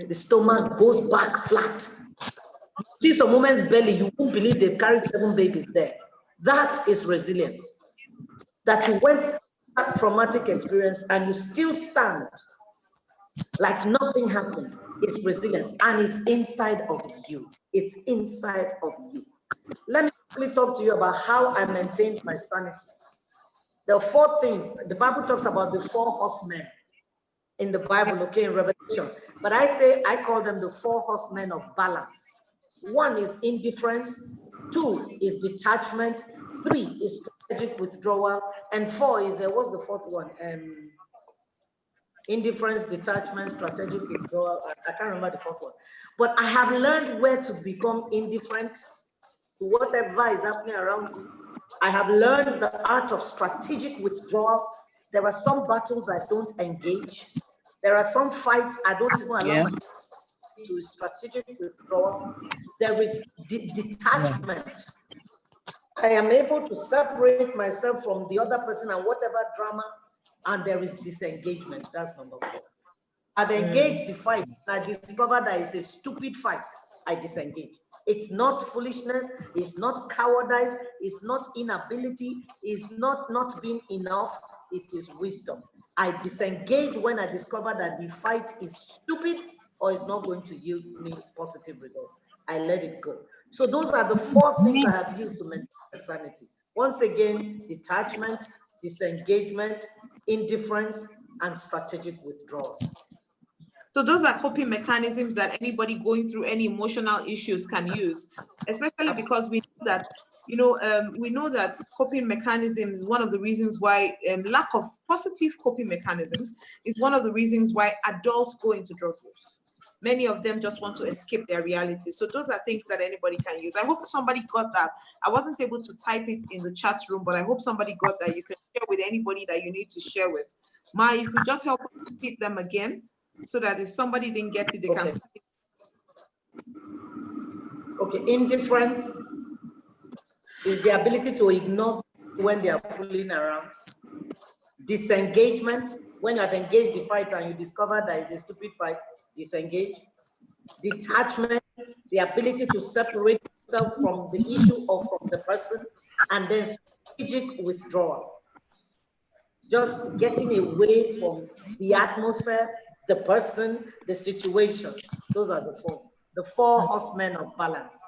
The stomach goes back flat. You see some woman's belly, you won't believe they've carried 7 babies there. That is resilience. That you went through that traumatic experience and you still stand like nothing happened. It's resilience, and it's inside of you. It's inside of you. Let me quickly talk to you about how I maintained my sanity. There are 4 things. The Bible talks about the 4 horsemen in the Bible, okay, in Revelation. But I call them the 4 horsemen of balance. 1 is indifference, 2 is detachment, 3 is strategic withdrawal, and 4 is, what's the 4th one? Indifference, detachment, strategic withdrawal. I can't remember the 4th one. But I have learned where to become indifferent to whatever is happening around me. I have learned the art of strategic withdrawal. There are some battles I don't engage. There are some fights I don't even allow myself to strategic withdrawal. There is detachment. I am able to separate myself from the other person and whatever drama, and there is disengagement. That's number 4. I've engaged the fight, and I discovered that it's a stupid fight. I disengage. It's not foolishness, it's not cowardice, it's not inability, it's not being enough, it is wisdom. I disengage when I discover that the fight is stupid or is not going to yield me positive results. I let it go. So those are the 4 things I have used to maintain sanity. Once again, detachment, disengagement, indifference, and strategic withdrawal. So those are coping mechanisms that anybody going through any emotional issues can use, especially because we know that, we know that coping mechanisms, one of the reasons why lack of positive coping mechanisms is one of the reasons why adults go into drug use. Many of them just want to escape their reality. So those are things that anybody can use. I hope somebody got that. I wasn't able to type it in the chat room, but I hope somebody got that. You can share with anybody that you need to share with. Ma, if you could just help repeat them again, so that if somebody didn't get it, they can. Okay, indifference is the ability to ignore when they are fooling around. Disengagement, when you have engaged the fight and you discover that it's a stupid fight, disengage. Detachment, the ability to separate yourself from the issue or from the person. And then strategic withdrawal. Just getting away from the atmosphere, the person, the situation. Those are the 4 horsemen of balance.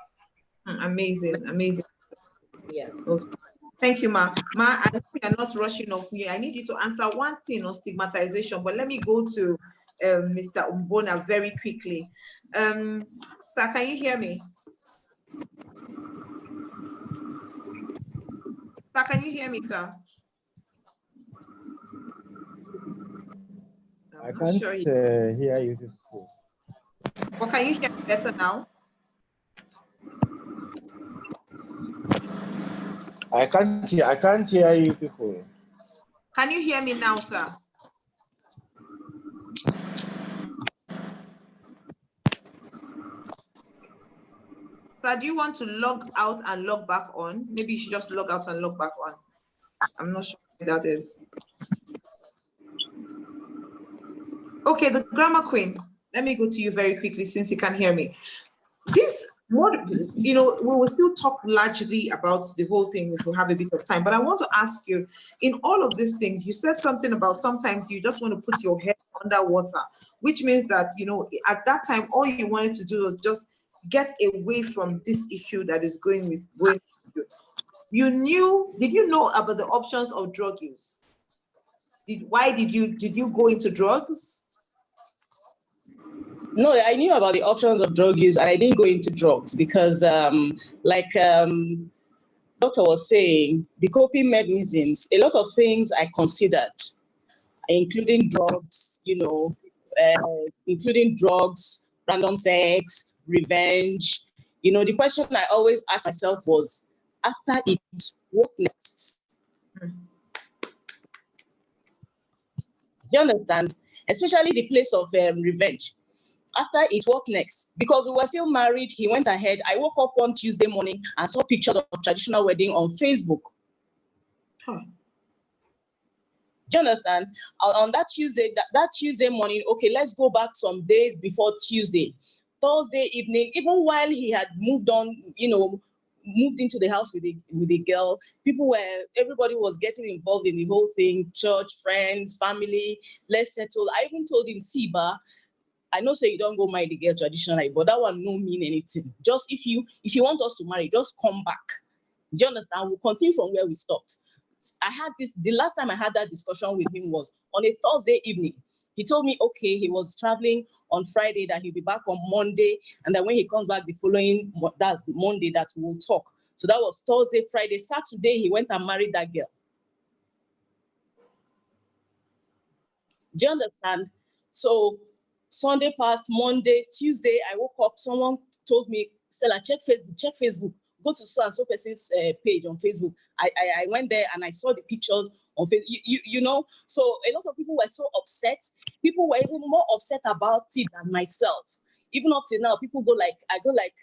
Amazing, amazing. Yeah. Okay. Thank you, Ma. Ma, I hope we are not rushing off here. I need you to answer one thing on stigmatization, but let me go to Mr. Umbona very quickly. Sir, can you hear me? Sir, can you hear me, sir? I can't hear you. Well, can you hear me better now? I can't hear you people. Can you hear me now, sir? Sir, do you want to log out and log back on? Maybe you should just log out and log back on. I'm not sure what that is. Okay, the grammar queen. Let me go to you very quickly since you can hear me. We will still talk largely about the whole thing if we have a bit of time, but I want to ask you, in all of these things, you said something about sometimes you just want to put your head under water, which means that, at that time, all you wanted to do was just get away from this issue that is going with. Did you know about the options of drug use? Did you go into drugs? No, I knew about the options of drug use, and I didn't go into drugs because, doctor was saying, the coping mechanisms, a lot of things I considered, including drugs, including drugs, random sex, revenge, You know, the question I always ask myself was, after it, what next? Do you understand? Especially the place of revenge. After it, what next? Because we were still married, he went ahead. I woke up one Tuesday morning and saw pictures of traditional wedding on Facebook. Huh. Do you understand? On that Tuesday, that Tuesday morning, okay, let's go back some days before Tuesday. Thursday evening, even while he had moved on, you know, moved into the house with a girl, everybody was getting involved in the whole thing, church, friends, family, let's settle. I even told him, see, Ba, I know say you don't go marry the girl traditionally, but that one no mean anything. Just if you want us to marry, just come back. Do you understand? We'll continue from where we stopped. The last time I had that discussion with him was on a Thursday evening. He told me, okay, he was traveling on Friday, that he'll be back on Monday, and that when he comes back the following, that's Monday, that we'll talk. So that was Thursday, Friday, Saturday, he went and married that girl. Do you understand? So Sunday passed, Monday, Tuesday, I woke up, someone told me, Stella, check Facebook, go to so and so person's page on Facebook. I went there and I saw the pictures on Facebook, you know, so a lot of people were so upset. People were even more upset about it than myself. Even up to now, people I go like,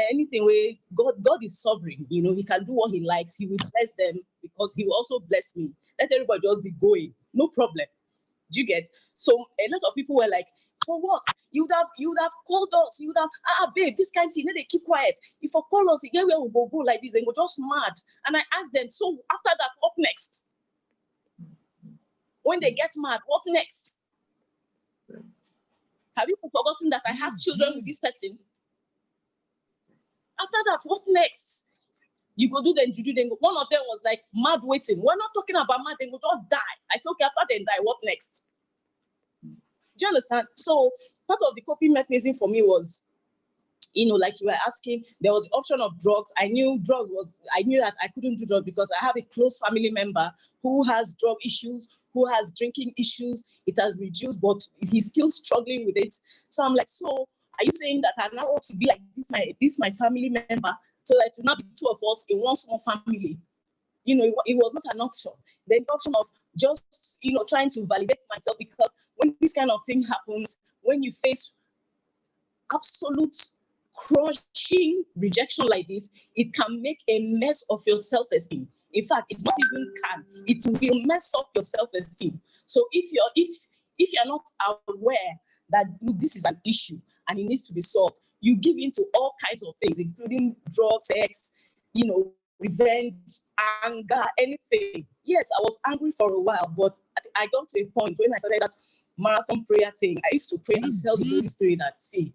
anything where God is sovereign, you know, he can do what he likes. He will bless them because he will also bless me. Let everybody just be going, no problem. Do you get? So a lot of people were like, for what? You would have called us. You would have, babe, this kind of thing, they keep quiet. If you call us, again, where we go like this and go just mad. And I asked them, so after that, what next? When they get mad, what next? Have you forgotten that I have children with this person? After that, what next? You go do then juju, then go. One of them was like mad waiting. We're not talking about mad, then go just die. I said, okay, after they die, what next? Do you understand? So part of the coping mechanism for me was, you know, like you were asking, there was the option of drugs. I knew that I couldn't do drugs because I have a close family member who has drug issues, who has drinking issues. It has reduced, but he's still struggling with it. So I'm like, so are you saying that I now want to be like this my family member, so that it will not be two of us in one small family? You know, it was not an option. The option of just, you know, trying to validate myself, because when this kind of thing happens, when you face absolute crushing rejection like this, it can make a mess of your self-esteem. In fact, it's not even can, it will mess up your self-esteem. So if you're not aware that, look, this is an issue and it needs to be solved, you give into all kinds of things, including drugs, sex, you know, revenge, anger, anything. Yes, I was angry for a while, but I got to a point when I started that marathon prayer thing. I used to pray and tell the Holy Spirit that, see,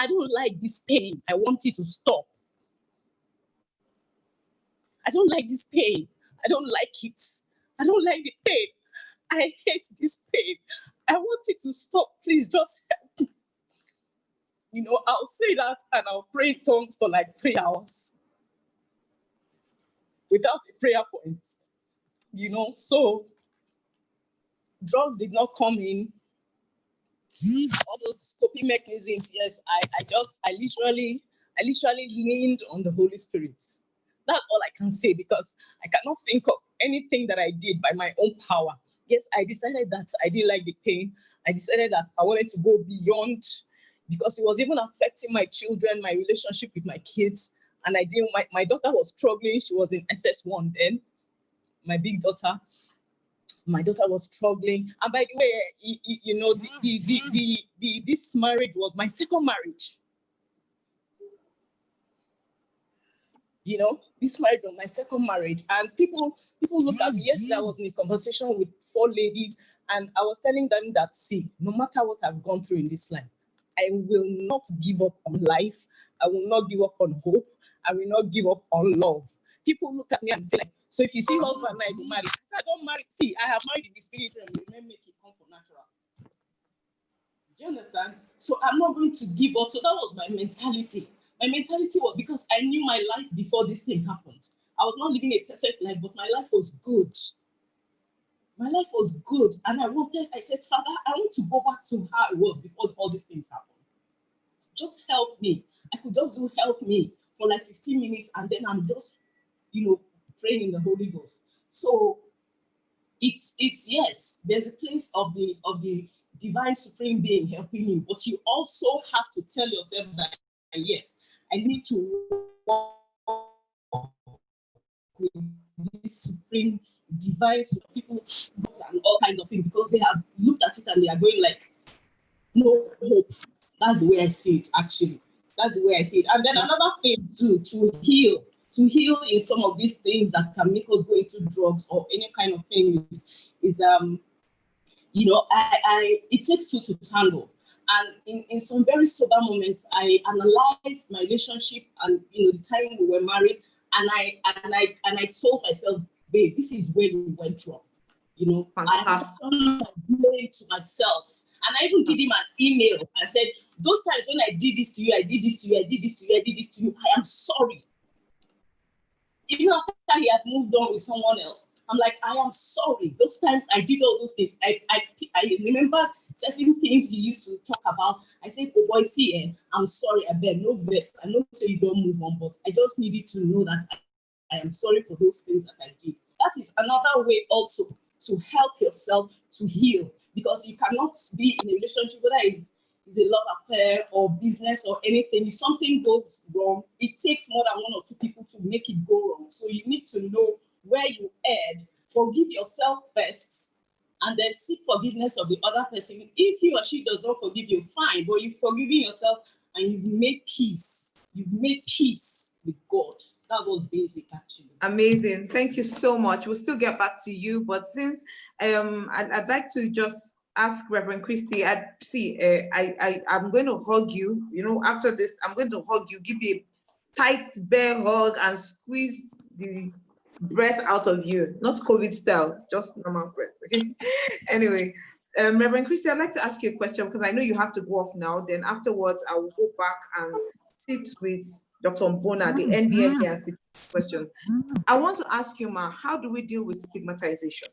I don't like this pain. I want it to stop. I don't like this pain. I don't like it. I don't like the pain. I hate this pain. I want it to stop. Please just help me. You know, I'll say that and I'll pray in tongues for like 3 hours without a prayer point. You know, so drugs did not come in. All those coping mechanisms, yes, I literally leaned on the Holy Spirit. That's all I can say, because I cannot think of anything that I did by my own power. Yes, I decided that I didn't like the pain. I decided that I wanted to go beyond, because it was even affecting my children, my relationship with my kids. And I didn't, my daughter was struggling. She was in SS1 then, my big daughter. My daughter was struggling. And by the way, you know, this marriage was my second marriage. You know, this marriage was my second marriage. And people look at me. Yesterday, I was in a conversation with 4 ladies, and I was telling them that, see, no matter what I've gone through in this life, I will not give up on life. I will not give up on hope. I will not give up on love. People look at me and say, like, so if you see husband and I go marry, I don't marry. See, I have married in the spirit realm. You may make it come for natural. Do you understand? So I'm not going to give up. So that was my mentality. My mentality was, because I knew my life before this thing happened. I was not living a perfect life, but my life was good. My life was good. And I said, Father, I want to go back to how it was before all these things happened. just help me. I could just do help me for like 15 minutes, and then I'm just, praying in the Holy Ghost. So it's yes, there's a place of the divine supreme being helping you, but you also have to tell yourself that yes, I need to walk with this supreme divine people and all kinds of things, because they have looked at it and they are going like, no hope. That's the way I see it, actually. That's the way I see it. And then another thing too, to heal in some of these things that can make us go into drugs or any kind of thing is it takes two to tango. And in some very sober moments, I analyzed my relationship and the time we were married, and I told myself, babe, this is where you went wrong. I turned blame to myself. And I even did him an email. I said, those times when I did this to you, I did this to you, I did this to you, I did this to you, I am sorry. Even after he had moved on with someone else, I'm like, I am sorry. Those times I did all those things. I remember certain things you used to talk about. I said, oh boy, see, I'm sorry, I beg, no vex. I know so you don't move on, but I just needed to know that I am sorry for those things that I did. That is another way also to help yourself to heal, because you cannot be in a relationship, whether it's a love affair or business or anything. If something goes wrong, it takes more than one or two people to make it go wrong. So you need to know where you erred, forgive yourself first, and then seek forgiveness of the other person. If he or she does not forgive you, fine, but you've forgiven yourself and you've made peace. You've made peace with God. That was basic, actually. Amazing. Thank you so much. We'll still get back to you, but since I'd like to just ask Reverend Christy, I'm going to hug you. After this, I'm going to hug you, give you a tight bear hug and squeeze the breath out of you. Not COVID style, just normal breath. Okay. Anyway, Reverend Christy, I'd like to ask you a question, because I know you have to go off now. Then afterwards, I will go back and sit with Dr. Mbona, the NDMA, and questions. I want to ask you, Ma, how do we deal with stigmatization?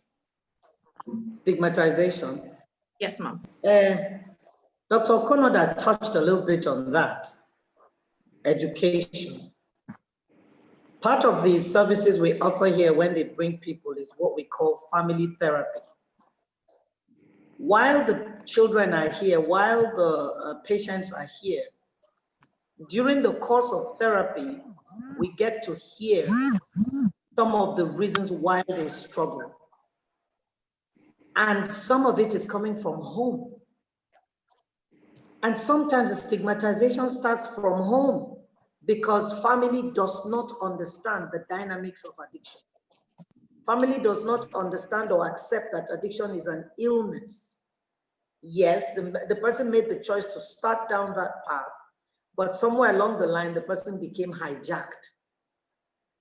Stigmatization? Yes, ma'am. Dr. Okonoda touched a little bit on that. Education. Part of the services we offer here when they bring people is what we call family therapy. While the children are here, while the patients are here, during the course of therapy, we get to hear some of the reasons why they struggle. And some of it is coming from home. And sometimes the stigmatization starts from home because family does not understand the dynamics of addiction. Family does not understand or accept that addiction is an illness. Yes, the person made the choice to start down that path, but somewhere along the line, the person became hijacked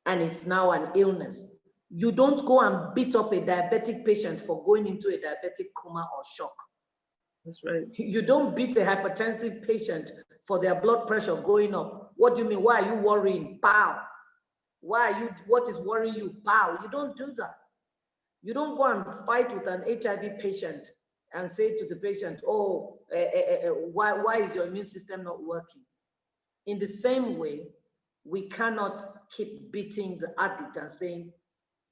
and it's now an illness. You don't go and beat up a diabetic patient for going into a diabetic coma or shock. That's right. You don't beat a hypertensive patient for their blood pressure going up. What do you mean? Why are you worrying? Pow. What is worrying you? Pow. You don't do that. You don't go and fight with an HIV patient and say to the patient, oh, why is your immune system not working? In the same way, we cannot keep beating the addict and saying,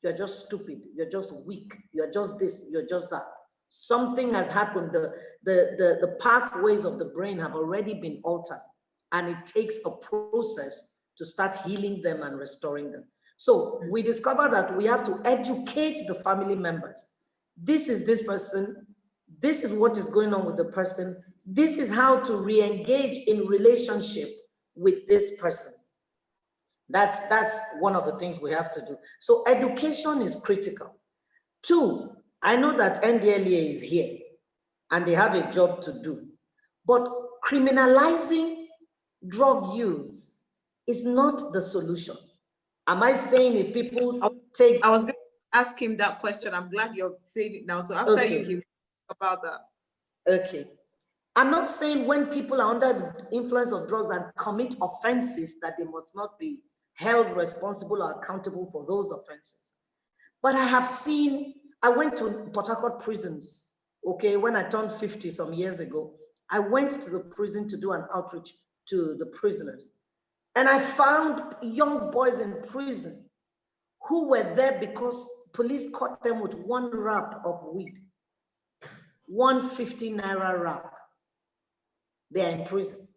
you're just stupid, you're just weak, you're just this, you're just that. Something has happened. The pathways of the brain have already been altered, and it takes a process to start healing them and restoring them. So we discover that we have to educate the family members. This is this person. This is what is going on with the person. This is how to re-engage in relationship with this person. That's one of the things we have to do. So education is critical. 2, I know that NDLEA is here and they have a job to do, but criminalizing drug use is not the solution. Am I saying if people take... I was going to ask him that question. I'm glad you're saying it now. So after you hear about that. Okay. I'm not saying when people are under the influence of drugs and commit offenses that they must not be held responsible or accountable for those offenses. But I went to Port Harcourt prisons, okay, when I turned 50 some years ago. I went to the prison to do an outreach. to the prisoners. And I found young boys in prison who were there because police caught them with 1 wrap of weed, 150 naira wrap. They are in prison.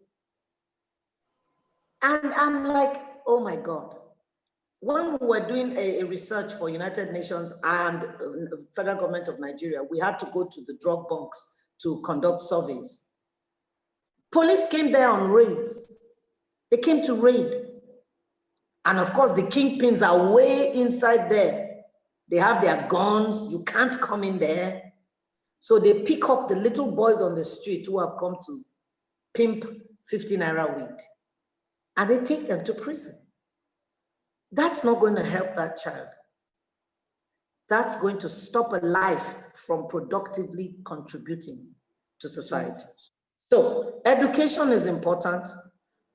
And I'm like, oh my God. When we were doing a research for United Nations and federal government of Nigeria, we had to go to the drug bunks to conduct surveys. Police came there on raids. They came to raid. And of course, the kingpins are way inside there. They have their guns. You can't come in there. So they pick up the little boys on the street who have come to pimp 50 naira weed. And they take them to prison. That's not going to help that child. That's going to stop a life from productively contributing to society. So education is important.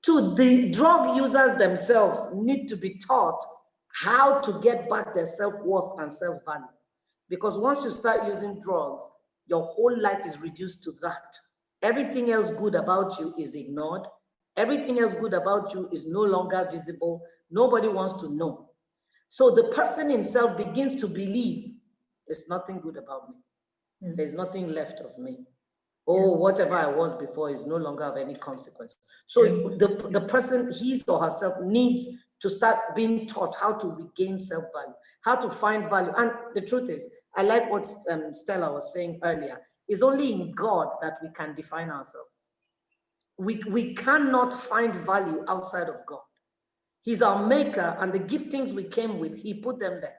2, the drug users themselves need to be taught how to get back their self-worth and self-value. Because once you start using drugs, your whole life is reduced to that. Everything else good about you is ignored. Everything else good about you is no longer visible. Nobody wants to know. So the person himself begins to believe there's nothing good about me. There's nothing left of me. Oh, whatever I was before is no longer of any consequence. So the person, his or herself, needs to start being taught how to regain self-value, how to find value. And the truth is, I like what Stella was saying earlier, it's only in God that we can define ourselves. We cannot find value outside of God. He's our maker, and the giftings we came with, he put them there.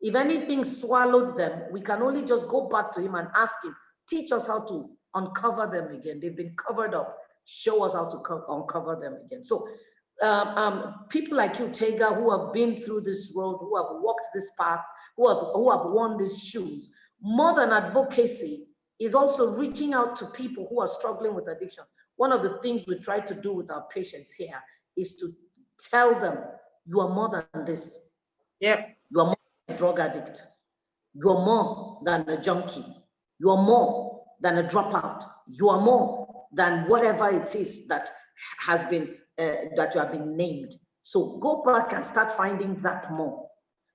If anything swallowed them, we can only just go back to him and ask him, teach us how to uncover them again. They've been covered up. Show us how to uncover them again. So people like you, Tega, who have been through this road, who have walked this path, who have worn these shoes, more than advocacy, is also reaching out to people who are struggling with addiction. One of the things we try to do with our patients here is to tell them, you are more than this. Yeah. You are more than a drug addict. You are more than a junkie. You are more than a dropout. You are more than whatever it is that has been, that you have been named. So go back and start finding that more.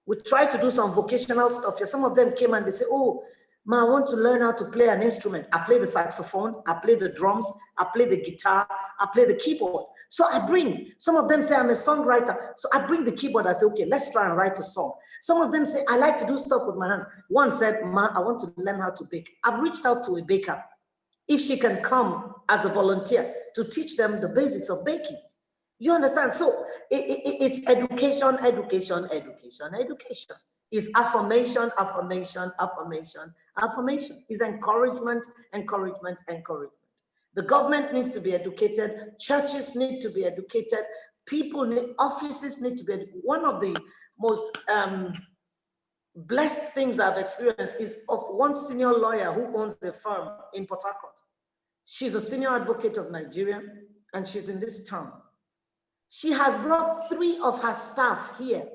We try to do some vocational stuff here. Some of them came and they say, oh, ma, I want to learn how to play an instrument. I play the saxophone, I play the drums, I play the guitar, I play the keyboard. So I bring, some of them say I'm a songwriter. So I bring the keyboard, I say, okay, let's try and write a song. Some of them say, I like to do stuff with my hands. One said, ma, I want to learn how to bake. I've reached out to a baker. If she can come as a volunteer to teach them the basics of baking. You understand? So it's education, education, education, education. It's affirmation, affirmation, affirmation, affirmation. It's encouragement, encouragement, encouragement. The government needs to be educated. Churches need to be educated. People need, offices need to be educated. One of the most blessed things I've experienced is of one senior lawyer who owns a firm in Port Harcourt. She's a senior advocate of Nigeria, and she's in this town. She has brought 3 of her staff here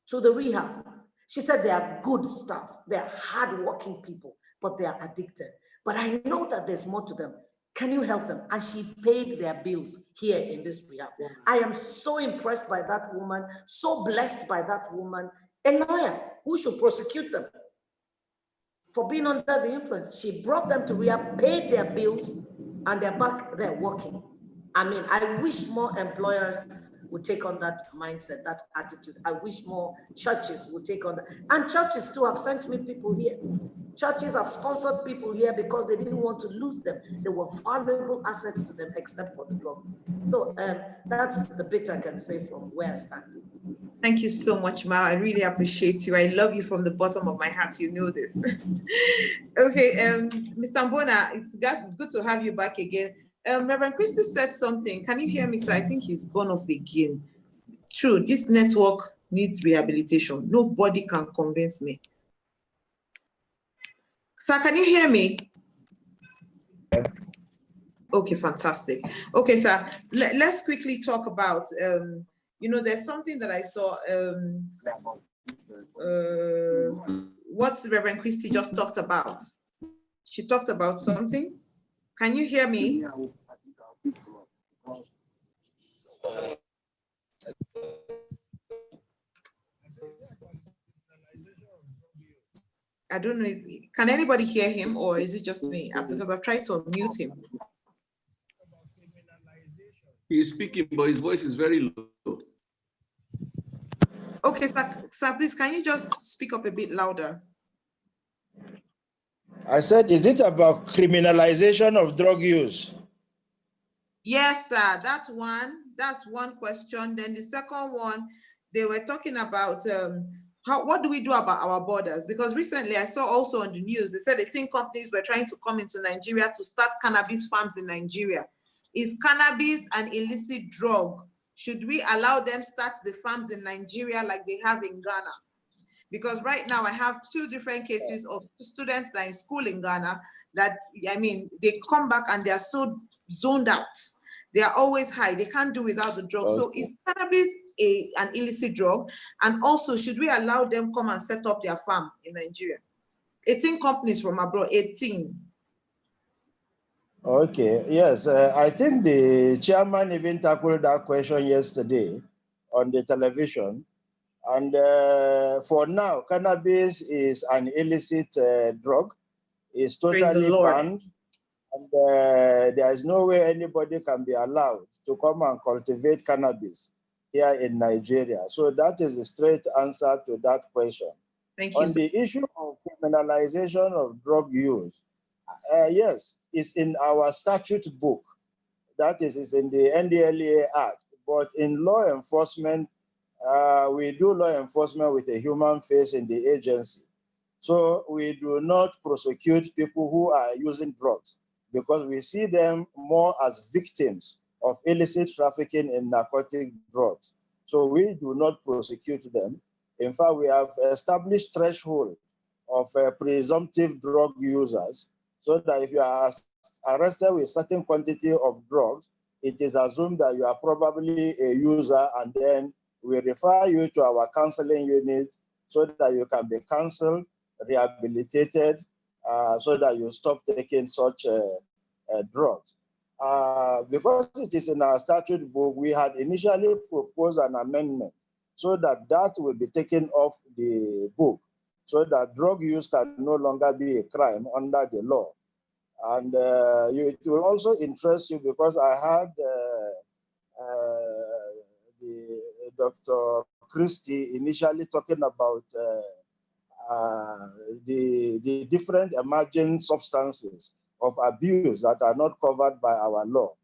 to the rehab. She said they are good staff. They are hardworking people, but they are addicted. But I know that there's more to them. Can you help them? And she paid their bills here in this rehab. Yeah. I am so impressed by that woman, so blessed by that woman. A lawyer who should prosecute them for being under the influence. She brought them to rehab, paid their bills, and they're back there working. I mean, I wish more employers would take on that mindset, that attitude. I wish more churches would take on that. And churches too have sent me people here. Churches have sponsored people here because they didn't want to lose them. They were valuable assets to them, except for the drug use. So that's the bit I can say from where I stand. Thank you so much, Ma. I really appreciate you. I love you from the bottom of my heart. You know this. Okay, Mr. Mbona, it's good to have you back again. Reverend Christy said something. Can you hear me, sir? I think he's gone off again. True, this network needs rehabilitation. Nobody can convince me. Sir, can you hear me? Okay, fantastic. Okay, sir, let's quickly talk about, you know, there's something that I saw, what Reverend Christy just talked about. She talked about something. Can you hear me? I don't know if, can anybody hear him or is it just me? Because I've tried to mute him. He's speaking, but his voice is very low. Okay, sir, please, can you just speak up a bit louder? I said, is it about criminalization of drug use? Yes, sir, that's one question. Then the second one, they were talking about what do we do about our borders? Because recently I saw also on the news, they said the tin companies were trying to come into Nigeria to start cannabis farms in Nigeria. Is cannabis an illicit drug? Should we allow them start the farms in Nigeria like they have in Ghana? Because right now I have two different cases of students that are in school in Ghana that, I mean, they come back and they are so zoned out. They are always high. They can't do without the drug. Okay. So is cannabis an illicit drug? And also, should we allow them come and set up their farm in Nigeria? 18 companies from abroad, 18. Okay, yes, I think the chairman even tackled that question yesterday on the television. And for now, cannabis is an illicit drug. It's totally banned. And there is no way anybody can be allowed to come and cultivate cannabis here in Nigeria. So that is a straight answer to that question. Thank you. On the issue of criminalization of drug use, yes, it's in our statute book. That is in the NDLEA Act. But in law enforcement, we do law enforcement with a human face in the agency. So we do not prosecute people who are using drugs because we see them more as victims of illicit trafficking in narcotic drugs. So we do not prosecute them. In fact, we have established threshold of presumptive drug users so that if you are arrested with certain quantity of drugs, it is assumed that you are probably a user, and then we refer you to our counseling unit so that you can be counseled, rehabilitated, so that you stop taking such drugs. Because it is in our statute book, we had initially proposed an amendment so that that will be taken off the book, so that drug use can no longer be a crime under the law. And it will also interest you because I had Dr. Christie initially talking about the different emerging substances of abuse that are not covered by our law.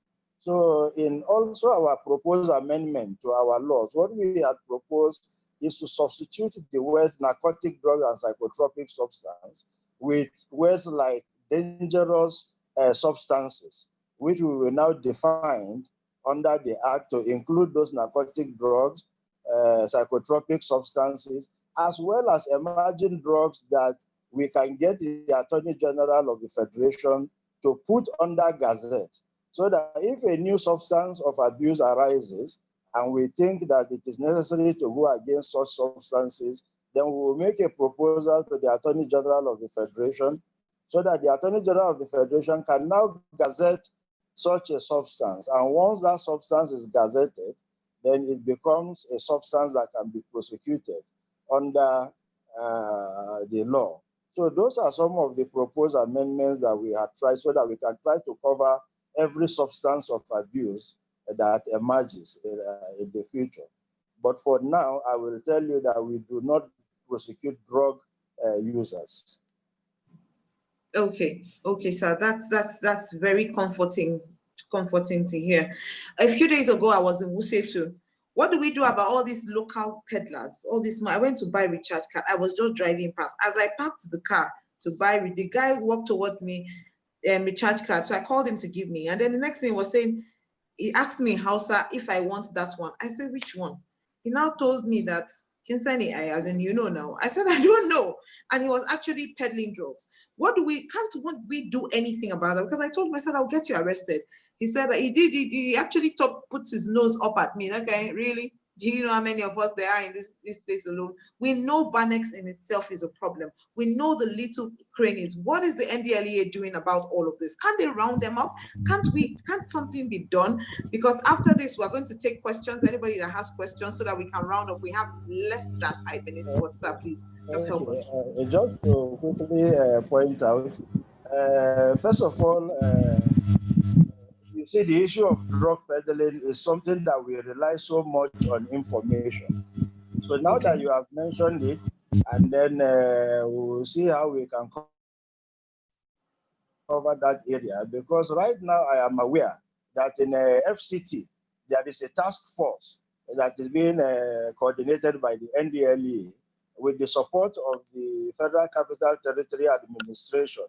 So in also our proposed amendment to our laws, what we had proposed is to substitute the word narcotic drug and psychotropic substance with words like dangerous substances, which we will now define under the Act to include those narcotic drugs, psychotropic substances, as well as emerging drugs that we can get the Attorney General of the Federation to put under Gazette, so that if a new substance of abuse arises and we think that it is necessary to go against such substances, then we will make a proposal to the Attorney General of the Federation so that the Attorney General of the Federation can now gazette such a substance. And once that substance is gazetted, then it becomes a substance that can be prosecuted under the law. So those are some of the proposed amendments that we have tried so that we can try to cover every substance of abuse that emerges in the future. But for now, I will tell you that we do not prosecute drug users. Okay, sir. That's very comforting to hear. A few days ago, I was in Wuse too. What do we do about all these local peddlers? All this, I went to buy recharge card. I was just driving past. As I parked the car to buy, the guy walked towards me, recharge card. So I called him to give me. And then the next thing he was saying, he asked me, Hausa, if I want that one. I said, which one? He now told me that, Kinsani, as in, you know now. I said, I don't know. And he was actually peddling drugs. Can't we do anything about that? Because I told him, I said, I'll get you arrested. He said that he actually puts his nose up at me. That guy, really? Do you know how many of us there are in this place alone? We know Banex in itself is a problem. We know the little cranes. What is the NDLEA doing about all of this? Can't they round them up? Can't something be done? Because after this, we're going to take questions. Anybody that has questions so that we can round up. We have less than 5 minutes. What's up, please? Just help us. Just to quickly point out, first of all, you see, the issue of drug peddling is something that we rely so much on information. So now that you have mentioned it, and then we'll see how we can cover that area, because right now I am aware that in FCT, there is a task force that is being coordinated by the NDLEA with the support of the Federal Capital Territory Administration,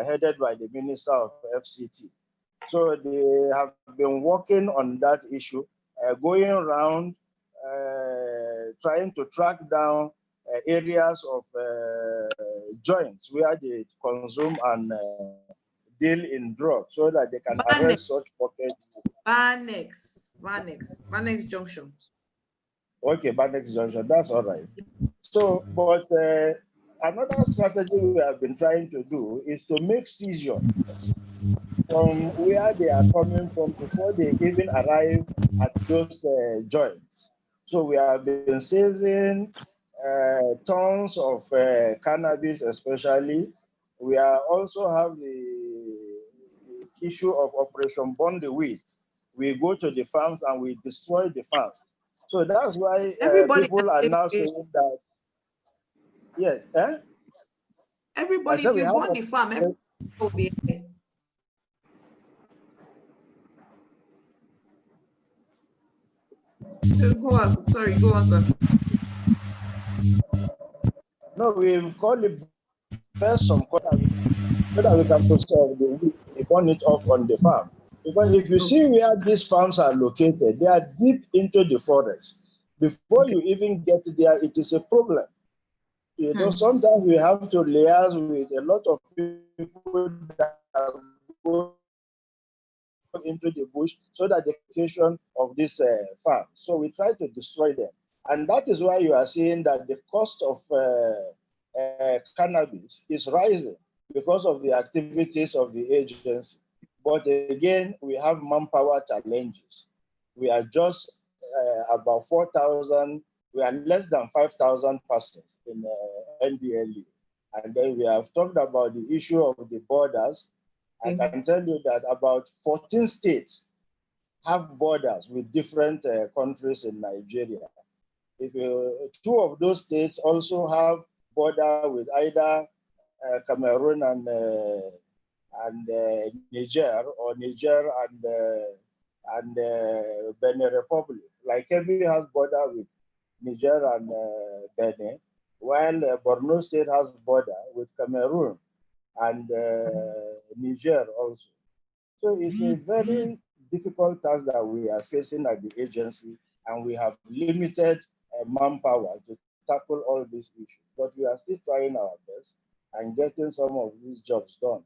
headed by the Minister of FCT. So they have been working on that issue, going around trying to track down areas of joints where they consume and deal in drugs so that they can arrest such pockets. Banex Junction. Okay, Banex Junction, that's all right. So, but another strategy we have been trying to do is to make seizure from where they are coming from before they even arrive at those joints. So we have been seizing tons of cannabis, especially. We are also have the issue of Operation Burn the Wheat. We go to the farms and we destroy the farms. So that's why people are now saying that, yes. Everybody, if you burn the farm, everybody will be here. So go on, sorry, go on, sir. No, we call it first some corner so that we can process the wheat, we burn it off on the farm. Because if you see where these farms are located, they are deep into the forest. Before you even get there, it is a problem. You know, sometimes we have to liaise with a lot of people that go into the bush so that the location of this farm. So we try to destroy them. And that is why you are seeing that the cost of cannabis is rising because of the activities of the agency. But again, we have manpower challenges. We are just about 4,000, we are less than 5,000 persons in NDLE. And then we have talked about the issue of the borders. I can tell you that about 14 states have borders with different countries in Nigeria. Two of those states also have border with either Cameroon and Niger, or Niger and Benin Republic. Like Kebbi has border with Niger and Benin, while Borno State has border with Cameroon and Niger also. So it's a very difficult task that we are facing at the agency, and we have limited manpower to tackle all these issues. But we are still trying our best and getting some of these jobs done.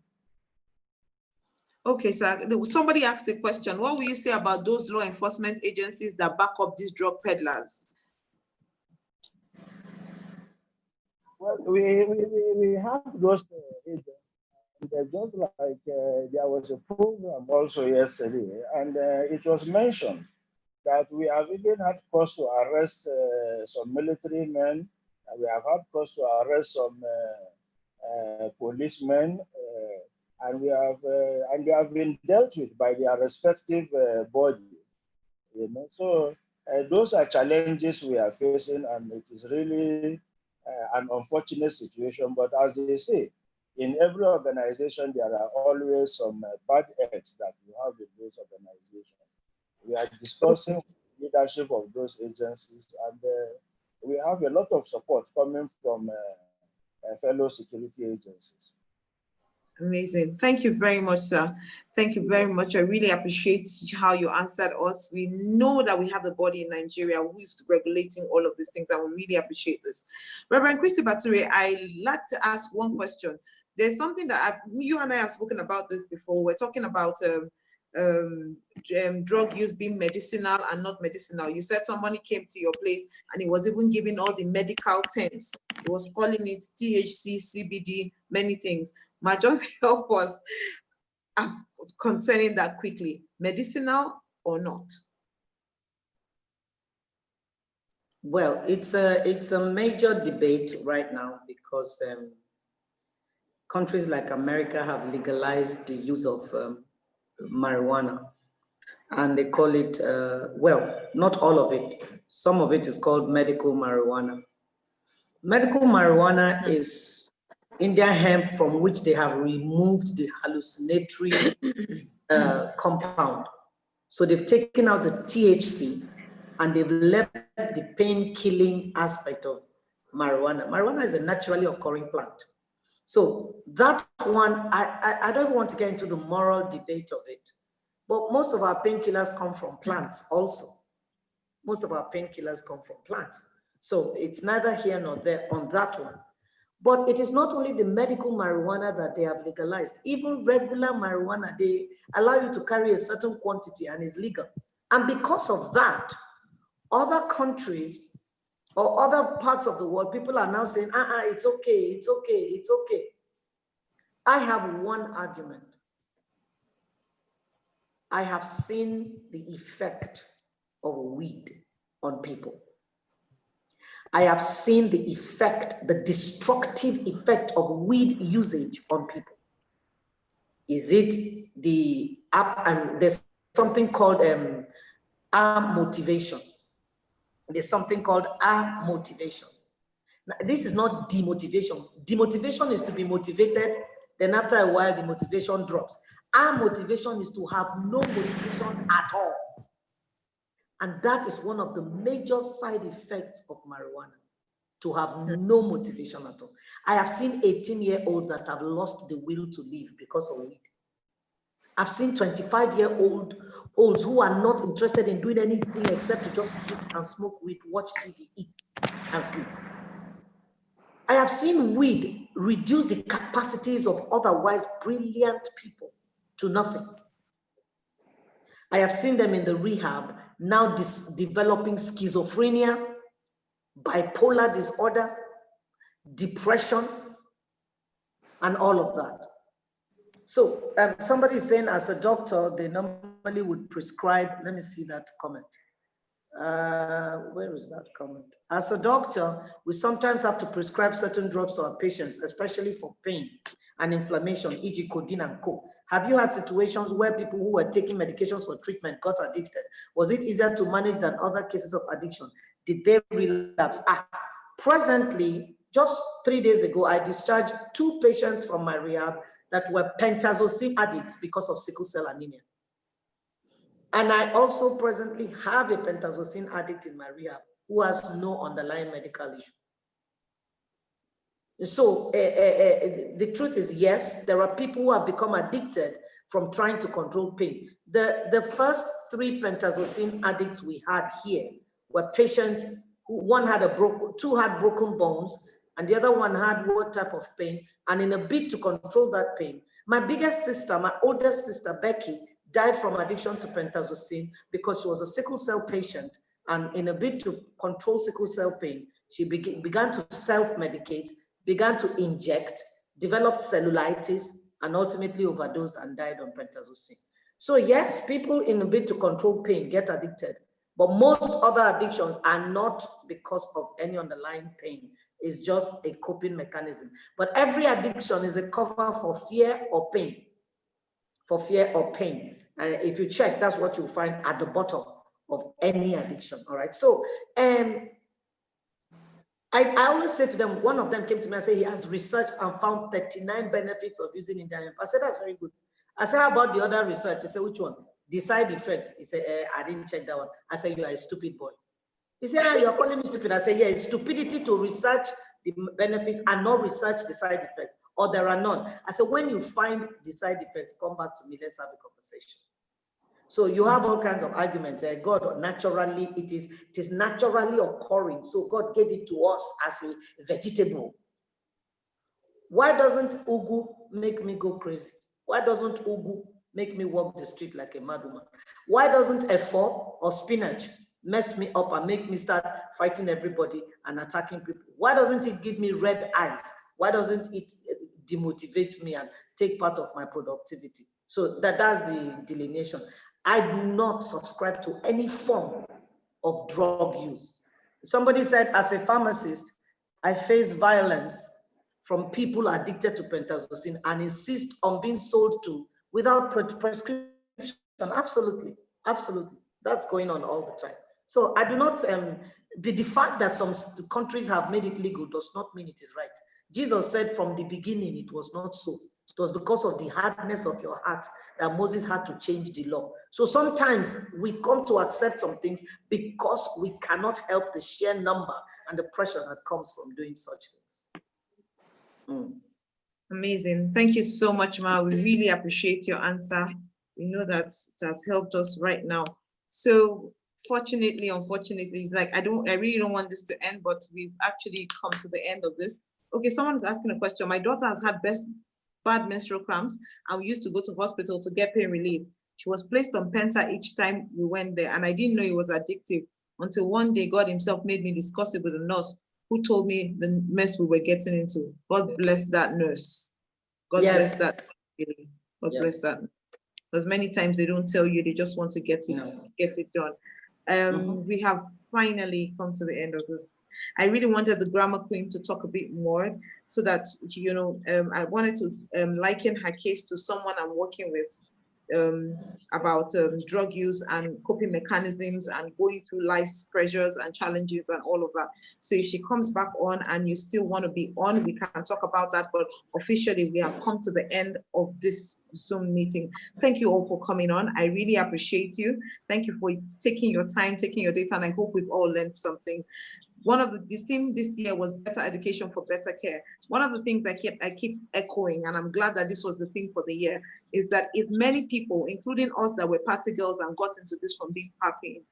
Okay, sir. Somebody asked a question. What will you say about those law enforcement agencies that back up these drug peddlers? Well, we have those agents. Just like there was a program also yesterday, and it was mentioned that we have even had cause to arrest some military men. We have had cause to arrest some policemen, and they have been dealt with by their respective bodies. You know, so those are challenges we are facing, and it is really an unfortunate situation. But as they say, in every organization, there are always some bad eggs that you have in those organizations. We are discussing leadership of those agencies, and we have a lot of support coming from fellow security agencies. Amazing. Thank you very much, sir. Thank you very much. I really appreciate how you answered us. We know that we have a body in Nigeria who is regulating all of these things, and we really appreciate this. Reverend Christy Bature, I'd like to ask one question. There's something that you and I have spoken about this before. We're talking about drug use being medicinal and not medicinal. You said somebody came to your place and he was even giving all the medical terms. He was calling it THC, CBD, many things. Might just help us concerning that quickly. Medicinal or not? Well, it's a major debate right now because countries like America have legalized the use of marijuana, and they call it, well, not all of it. Some of it is called medical marijuana. Medical marijuana is Indian hemp from which they have removed the hallucinatory compound. So they've taken out the THC and they've left the pain-killing aspect of marijuana. Marijuana is a naturally occurring plant. So that one, I don't want to get into the moral debate of it, but most of our painkillers come from plants also. Most of our painkillers come from plants. So it's neither here nor there on that one. But it is not only the medical marijuana that they have legalized. Even regular marijuana, they allow you to carry a certain quantity and it's legal. And because of that, other countries or other parts of the world, people are now saying, it's okay, it's okay, it's okay. I have one argument. I have seen the effect of weed on people. I have seen the effect, the destructive effect of weed usage on people. Is it the app? And there's something called motivation. There's something called motivation. Now, this is not demotivation. Demotivation is to be motivated, then after a while, the motivation drops. Motivation is to have no motivation at all. And that is one of the major side effects of marijuana, to have no motivation at all. I have seen 18-year-olds that have lost the will to live because of weed. I've seen 25-year-olds who are not interested in doing anything except to just sit and smoke weed, watch TV, eat, and sleep. I have seen weed reduce the capacities of otherwise brilliant people to nothing. I have seen them in the rehab now developing schizophrenia, bipolar disorder, depression, and all of that. So somebody is saying as a doctor, they normally would prescribe, let me see that comment. Where is that comment? As a doctor, we sometimes have to prescribe certain drugs to our patients, especially for pain and inflammation, e.g. codeine and co. Have you had situations where people who were taking medications for treatment got addicted? Was it easier to manage than other cases of addiction? Did they relapse? Presently, just 3 days ago, I discharged 2 patients from my rehab that were pentazocine addicts because of sickle cell anemia. And I also presently have a pentazocine addict in my rehab who has no underlying medical issue. So the truth is, yes, there are people who have become addicted from trying to control pain. The first 3 pentazocine addicts we had here were patients who two had broken bones, and the other one had what type of pain. And in a bid to control that pain, my biggest sister, my oldest sister, Becky, died from addiction to pentazocine because she was a sickle cell patient. And in a bid to control sickle cell pain, she began to self-medicate, began to inject, developed cellulitis, and ultimately overdosed and died on pentazocine. So yes, people in a bid to control pain get addicted, but most other addictions are not because of any underlying pain. It's just a coping mechanism. But every addiction is a cover for fear or pain. For fear or pain. And if you check, that's what you'll find at the bottom of any addiction. All right. So I always say to them, one of them came to me and said he has researched and found 39 benefits of using Indian hemp. I said, that's very good. I said, how about the other research? He said, which one? The side effects. He said, I didn't check that one. I said, you are a stupid boy. He said, you're calling me stupid. I said, yeah, it's stupidity to research the benefits and not research the side effects, or there are none. I said, when you find the side effects, come back to me, let's have a conversation. So you have all kinds of arguments. God naturally, it is naturally occurring. So God gave it to us as a vegetable. Why doesn't ugu make me go crazy? Why doesn't ugu make me walk the street like a mad woman? Why doesn't F4 or spinach mess me up and make me start fighting everybody and attacking people? Why doesn't it give me red eyes? Why doesn't it demotivate me and take part of my productivity? So that's the delineation. I do not subscribe to any form of drug use. Somebody said, as a pharmacist, I face violence from people addicted to pentazocine and insist on being sold to without prescription. Absolutely, absolutely. That's going on all the time. So I do not, the fact that some countries have made it legal does not mean it is right. Jesus said from the beginning it was not so. It was because of the hardness of your heart that Moses had to change the law. So sometimes we come to accept some things because we cannot help the sheer number and the pressure that comes from doing such things. Amazing. Thank you so much, Ma. We really appreciate your answer. We know that it has helped us right now. So fortunately, unfortunately, it's like I really don't want this to end, but we've actually come to the end of this. Okay, someone's asking a question. My daughter has had bad menstrual cramps, and we used to go to hospital to get pain relief. She was placed on Penta each time we went there, and I didn't know it was addictive until one day God himself made me discuss it with a nurse who told me the mess we were getting into. God bless that nurse. God bless that. God bless that. Because many times they don't tell you, they just want to get it done. We have finally come to the end of this. I really wanted the grammar queen to talk a bit more so that, you know, I wanted to liken her case to someone I'm working with about drug use and coping mechanisms and going through life's pressures and challenges and all of that. So if she comes back on and you still want to be on, we can talk about that, but officially we have come to the end of this Zoom meeting. Thank you all for coming on. I really appreciate you. Thank you for taking your time, taking your data, and I hope we've all learned something. One of the theme this year was better education for better care. One of the things I keep echoing, and I'm glad that this was the theme for the year, is that if many people, including us that were party girls and got into this from being party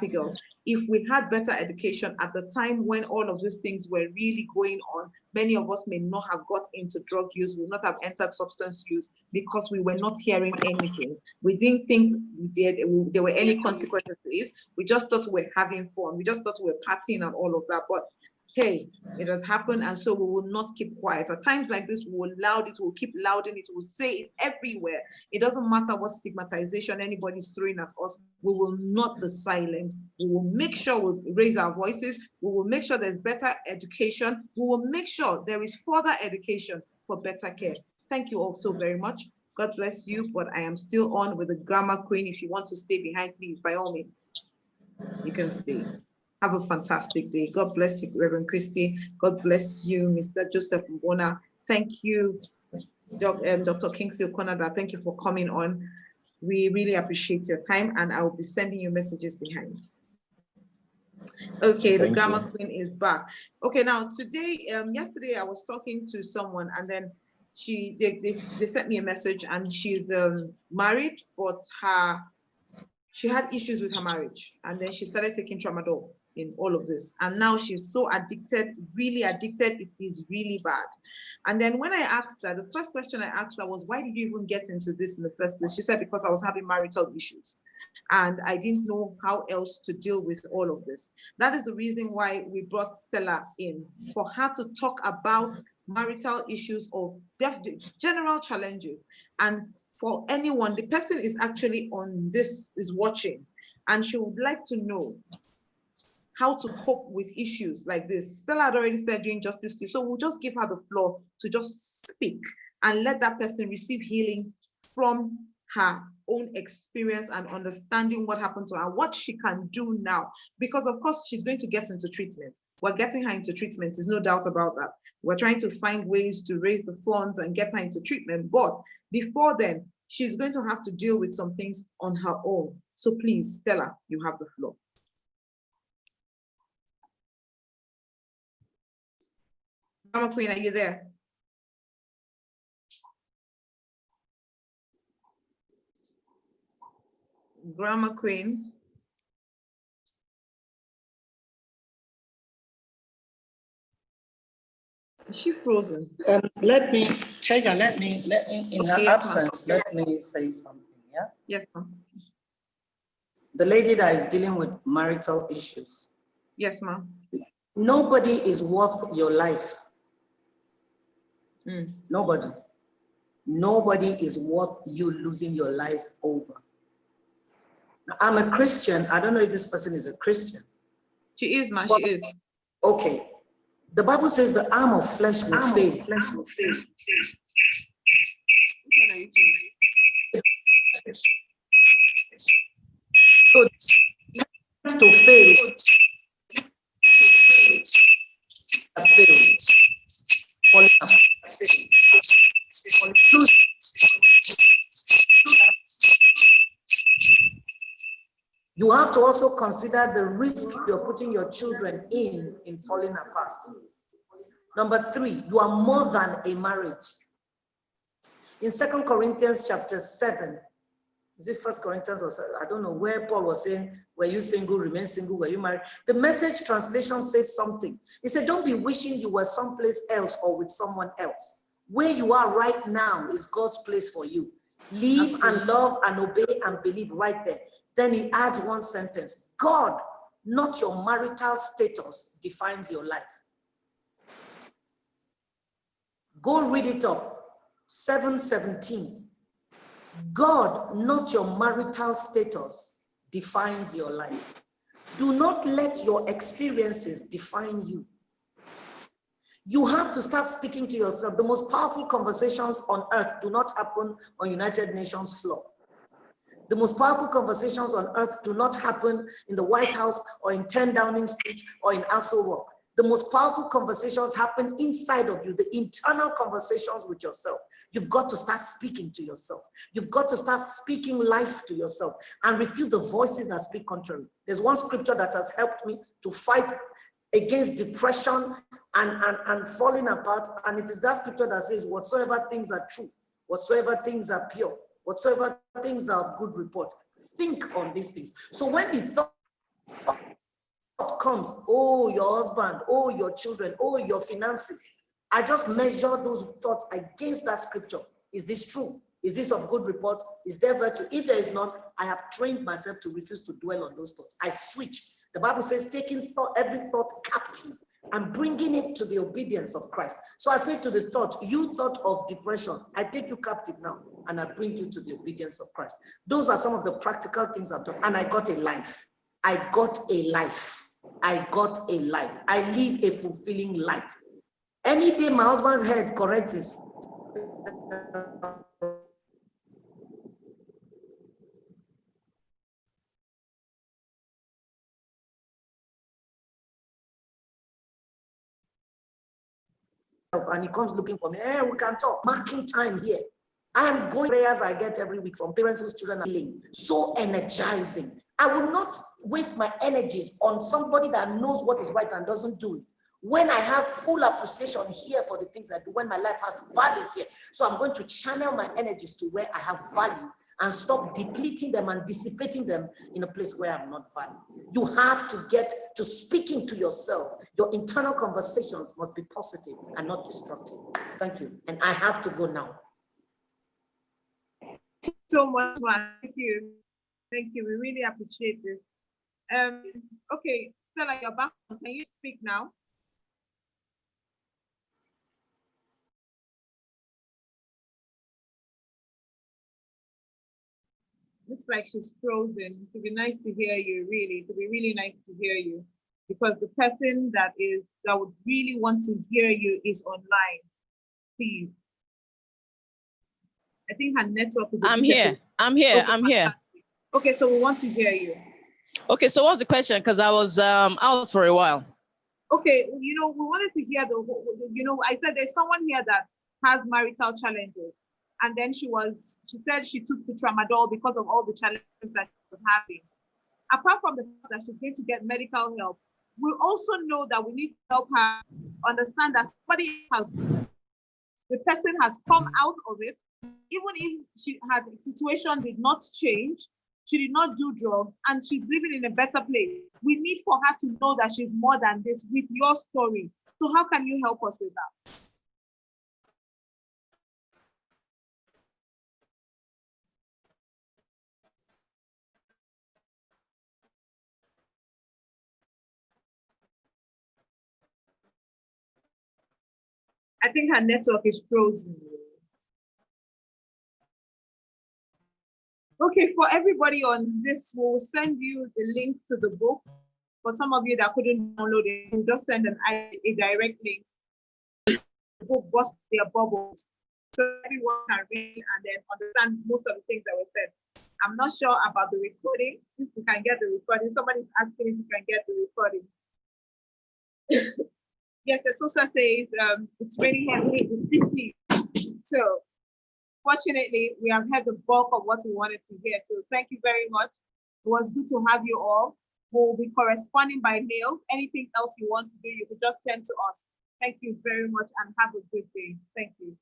girls, if we had better education at the time when all of these things were really going on, many of us may not have got into drug use, would not have entered substance use because we were not hearing anything. We didn't think there were any consequences to this. We just thought we were having fun. We just thought we were partying and all of that. But hey, it has happened, and so we will not keep quiet. At times like this, we will loud it, we'll keep louding it, we'll say it everywhere. It doesn't matter what stigmatization anybody's throwing at us, we will not be silent. We will make sure we raise our voices, we will make sure there's better education, we will make sure there is further education for better care. Thank you all so very much. God bless you, but I am still on with the grammar queen. If you want to stay behind, please, by all means, you can stay. Have a fantastic day. God bless you, Reverend Christy. God bless you, Mr. Joseph Mbona. Thank you, Dr. Kingsley Okonada. Thank you for coming on. We really appreciate your time, and I will be sending you messages behind. Okay, the grammar queen is back. Okay, now today, yesterday I was talking to someone, and then they sent me a message, and she's married, but she had issues with her marriage, and then she started taking tramadol in all of this, and now she's so addicted, really addicted, it is really bad. And then when I asked her, the first question I asked her was, why did you even get into this in the first place? She said, because I was having marital issues and I didn't know how else to deal with all of this. That is the reason why we brought Stella in, for her to talk about marital issues or general challenges. And for anyone, the person is actually on this, is watching, and she would like to know how to cope with issues like this. Stella had already said doing justice to you, so we'll just give her the floor to just speak and let that person receive healing from her own experience and understanding what happened to her, what she can do now. Because of course she's going to get into treatment. We're getting her into treatment, there's no doubt about that. We're trying to find ways to raise the funds and get her into treatment. But before then, she's going to have to deal with some things on her own. So please, Stella, you have the floor. Grammar Queen, are you there? Grammar Queen. Is she frozen? Let me, Tega, let me, in her absence, let me say something, yeah? Yes, ma'am. The lady that is dealing with marital issues. Yes, ma'am. Nobody is worth your life. Nobody. Nobody is worth you losing your life over. Now, I'm a Christian. I don't know if this person is a Christian. She is, ma'am. She is. Okay. The Bible says the arm of flesh will fail. Which one are you doing? So to fail has failed. You have to also consider the risk you're putting your children in falling apart. Number 3, you are more than a marriage. In 2 Corinthians chapter 7, is it 1 Corinthians or I don't know where Paul was saying, were you single, remain single, were you married? The Message translation says something. He said, don't be wishing you were someplace else or with someone else. Where you are right now is God's place for you. Live and love and obey and believe right there. Then he adds one sentence. God, not your marital status, defines your life. Go read it up. 7:17. God, not your marital status, defines your life. Do not let your experiences define you. You have to start speaking to yourself. The most powerful conversations on earth do not happen on United Nations floor. The most powerful conversations on earth do not happen in the White House or in 10 Downing Street or in Aso Rock. The most powerful conversations happen inside of you, the internal conversations with yourself. You've got to start speaking to yourself. You've got to start speaking life to yourself and refuse the voices that speak contrary. There's one scripture that has helped me to fight against depression and falling apart. And it is that scripture that says, whatsoever things are true, whatsoever things are pure, whatsoever things are of good report, think on these things. So when the thought comes, oh, your husband, oh, your children, oh, your finances, I just measure those thoughts against that scripture. Is this true? Is this of good report? Is there virtue? If there is not, I have trained myself to refuse to dwell on those thoughts. I switch. The Bible says, taking every thought captive and bringing it to the obedience of Christ. So I say to the thought, you thought of depression, I take you captive now and I bring you to the obedience of Christ. Those are some of the practical things I've done. And I got a life. I got a life. I got a life. I live a fulfilling life. Any day my husband's head corrects his and he comes looking for me, hey, we can talk, marking time here. I am going prayers I get every week from parents whose children are healing. So energizing. I will not waste my energies on somebody that knows what is right and doesn't do it. When I have full appreciation here for the things I do, when my life has value here. So I'm going to channel my energies to where I have value and stop depleting them and dissipating them in a place where I'm not valued. You have to get to speaking to yourself. Your internal conversations must be positive and not destructive. Thank you. And I have to go now. So much, thank you. Thank you. We really appreciate this. Okay, Stella, you're back. Can you speak now? Looks like she's frozen. It would be nice to hear you, really. It would be really nice to hear you, because the person that would really want to hear you is online. Please. I think her network is I'm here. Okay, so we want to hear you. Okay, so what's the question? Because I was out for a while. Okay, we wanted to hear I said there's someone here that has marital challenges. And then she said she took the tramadol because of all the challenges that she was having. Apart from the fact that she's going to get medical help, we also know that we need to help her understand that the person has come out of it. Even if her situation did not change, she did not do drugs, and she's living in a better place. We need for her to know that she's more than this with your story. So how can you help us with that? I think her network is frozen. Okay, for everybody on this, we'll send you the link to the book. For some of you that couldn't download it, we'll just send a direct link. The book Bust Their Bubbles, so everyone can read and then understand most of the things that were said. I'm not sure about the recording. If you can get the recording, somebody's asking if you can get the recording. Yes, the Sosa says it's raining heavily in Sydney. So fortunately, we have had the bulk of what we wanted to hear. So thank you very much. It was good to have you all. We'll be corresponding by mail. Anything else you want to do, you could just send to us. Thank you very much and have a good day. Thank you.